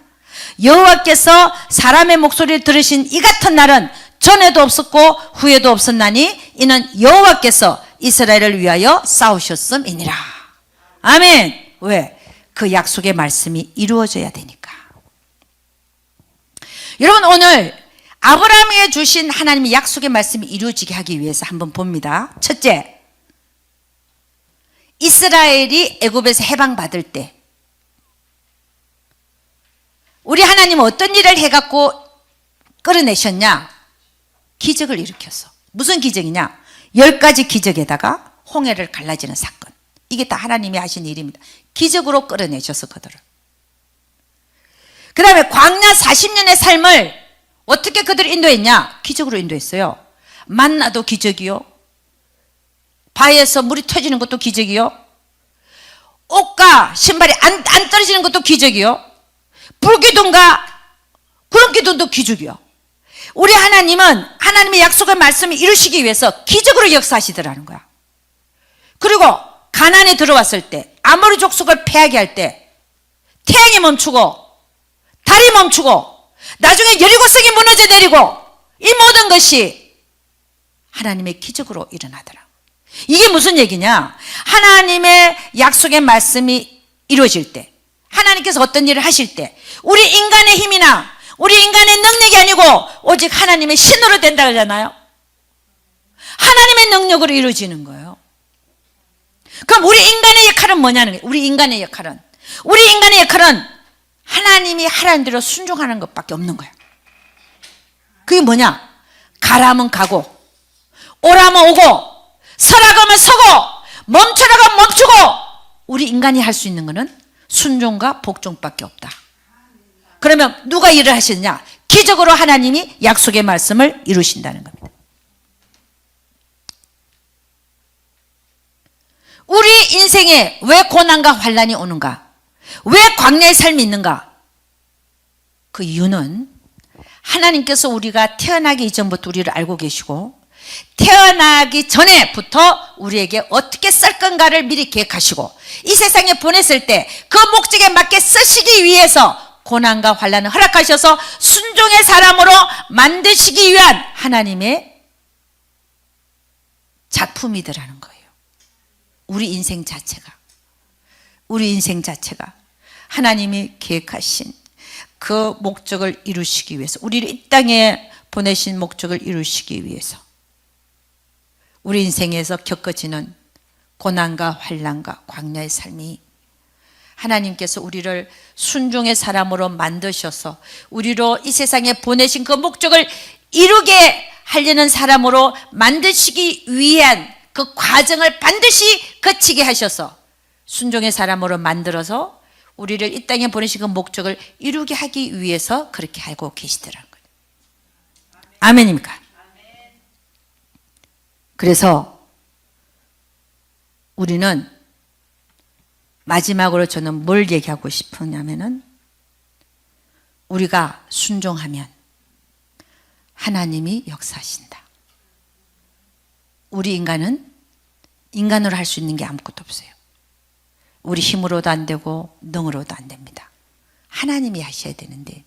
여호와께서 사람의 목소리를 들으신 이 같은 날은 전에도 없었고 후에도 없었나니 이는 여호와께서 이스라엘을 위하여 싸우셨음이니라. 아멘. 왜? 그 약속의 말씀이 이루어져야 되니까. 여러분 오늘 아브라함에게 주신 하나님의 약속의 말씀이 이루어지게 하기 위해서 한번 봅니다. 첫째, 이스라엘이 애굽에서 해방받을 때 우리 하나님은 어떤 일을 해갖고 끌어내셨냐? 기적을 일으켰어. 무슨 기적이냐? 10가지 기적에다가 홍해를 갈라지는 사건. 이게 다 하나님이 하신 일입니다. 기적으로 끌어내셔서 그들을. 그 다음에 광야 40년의 삶을 어떻게 그들을 인도했냐? 기적으로 인도했어요. 만나도 기적이요. 바위에서 물이 터지는 것도 기적이요. 옷과 신발이 안 떨어지는 것도 기적이요. 불기둥과 구름기둥도 기적이요. 우리 하나님은 하나님의 약속의 말씀을 이루시기 위해서 기적으로 역사하시더라는 거야. 그리고 가나안에 들어왔을 때 아모리 족속을 패하게 할 때 태양이 멈추고 달이 멈추고 나중에 여리고성이 무너져 내리고 이 모든 것이 하나님의 기적으로 일어나더라. 이게 무슨 얘기냐? 하나님의 약속의 말씀이 이루어질 때, 하나님께서 어떤 일을 하실 때 우리 인간의 힘이나 우리 인간의 능력이 아니고 오직 하나님의 신으로 된다 그러잖아요. 하나님의 능력으로 이루어지는 거예요. 그럼 우리 인간의 역할은 뭐냐는 거예요. 우리 인간의 역할은 하나님이 하라는 대로 순종하는 것밖에 없는 거예요. 그게 뭐냐? 가라면 가고, 오라면 오고, 서라면 서고, 멈추라면 멈추고. 우리 인간이 할 수 있는 것은 순종과 복종밖에 없다. 그러면 누가 일을 하시느냐? 기적으로 하나님이 약속의 말씀을 이루신다는 겁니다. 우리 인생에 왜 고난과 환난이 오는가? 왜 광야의 삶이 있는가? 그 이유는 하나님께서 우리가 태어나기 이전부터 우리를 알고 계시고 태어나기 전에부터 우리에게 어떻게 쓸 건가를 미리 계획하시고 이 세상에 보냈을 때 그 목적에 맞게 쓰시기 위해서 고난과 환난을 허락하셔서 순종의 사람으로 만드시기 위한 하나님의 작품이더라는 거예요. 우리 인생 자체가 하나님이 계획하신 그 목적을 이루시기 위해서, 우리를 이 땅에 보내신 목적을 이루시기 위해서 우리 인생에서 겪어지는 고난과 환난과 광야의 삶이 하나님께서 우리를 순종의 사람으로 만드셔서 우리로 이 세상에 보내신 그 목적을 이루게 하려는 사람으로 만드시기 위한 그 과정을 반드시 거치게 하셔서 순종의 사람으로 만들어서 우리를 이 땅에 보내신 그 목적을 이루게 하기 위해서 그렇게 하고 계시더라는 거예요. 아멘입니까? 그래서 우리는 마지막으로 저는 뭘 얘기하고 싶으냐면은 우리가 순종하면 하나님이 역사하신다. 우리 인간은 인간으로 할 수 있는 게 아무것도 없어요. 우리 힘으로도 안 되고 능으로도 안 됩니다. 하나님이 하셔야 되는데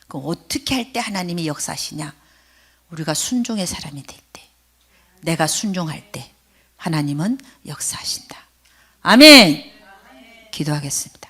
그럼 어떻게 할 때 하나님이 역사하시냐? 우리가 순종의 사람이 될 때, 내가 순종할 때 하나님은 역사하신다. 아멘. 기도하겠습니다.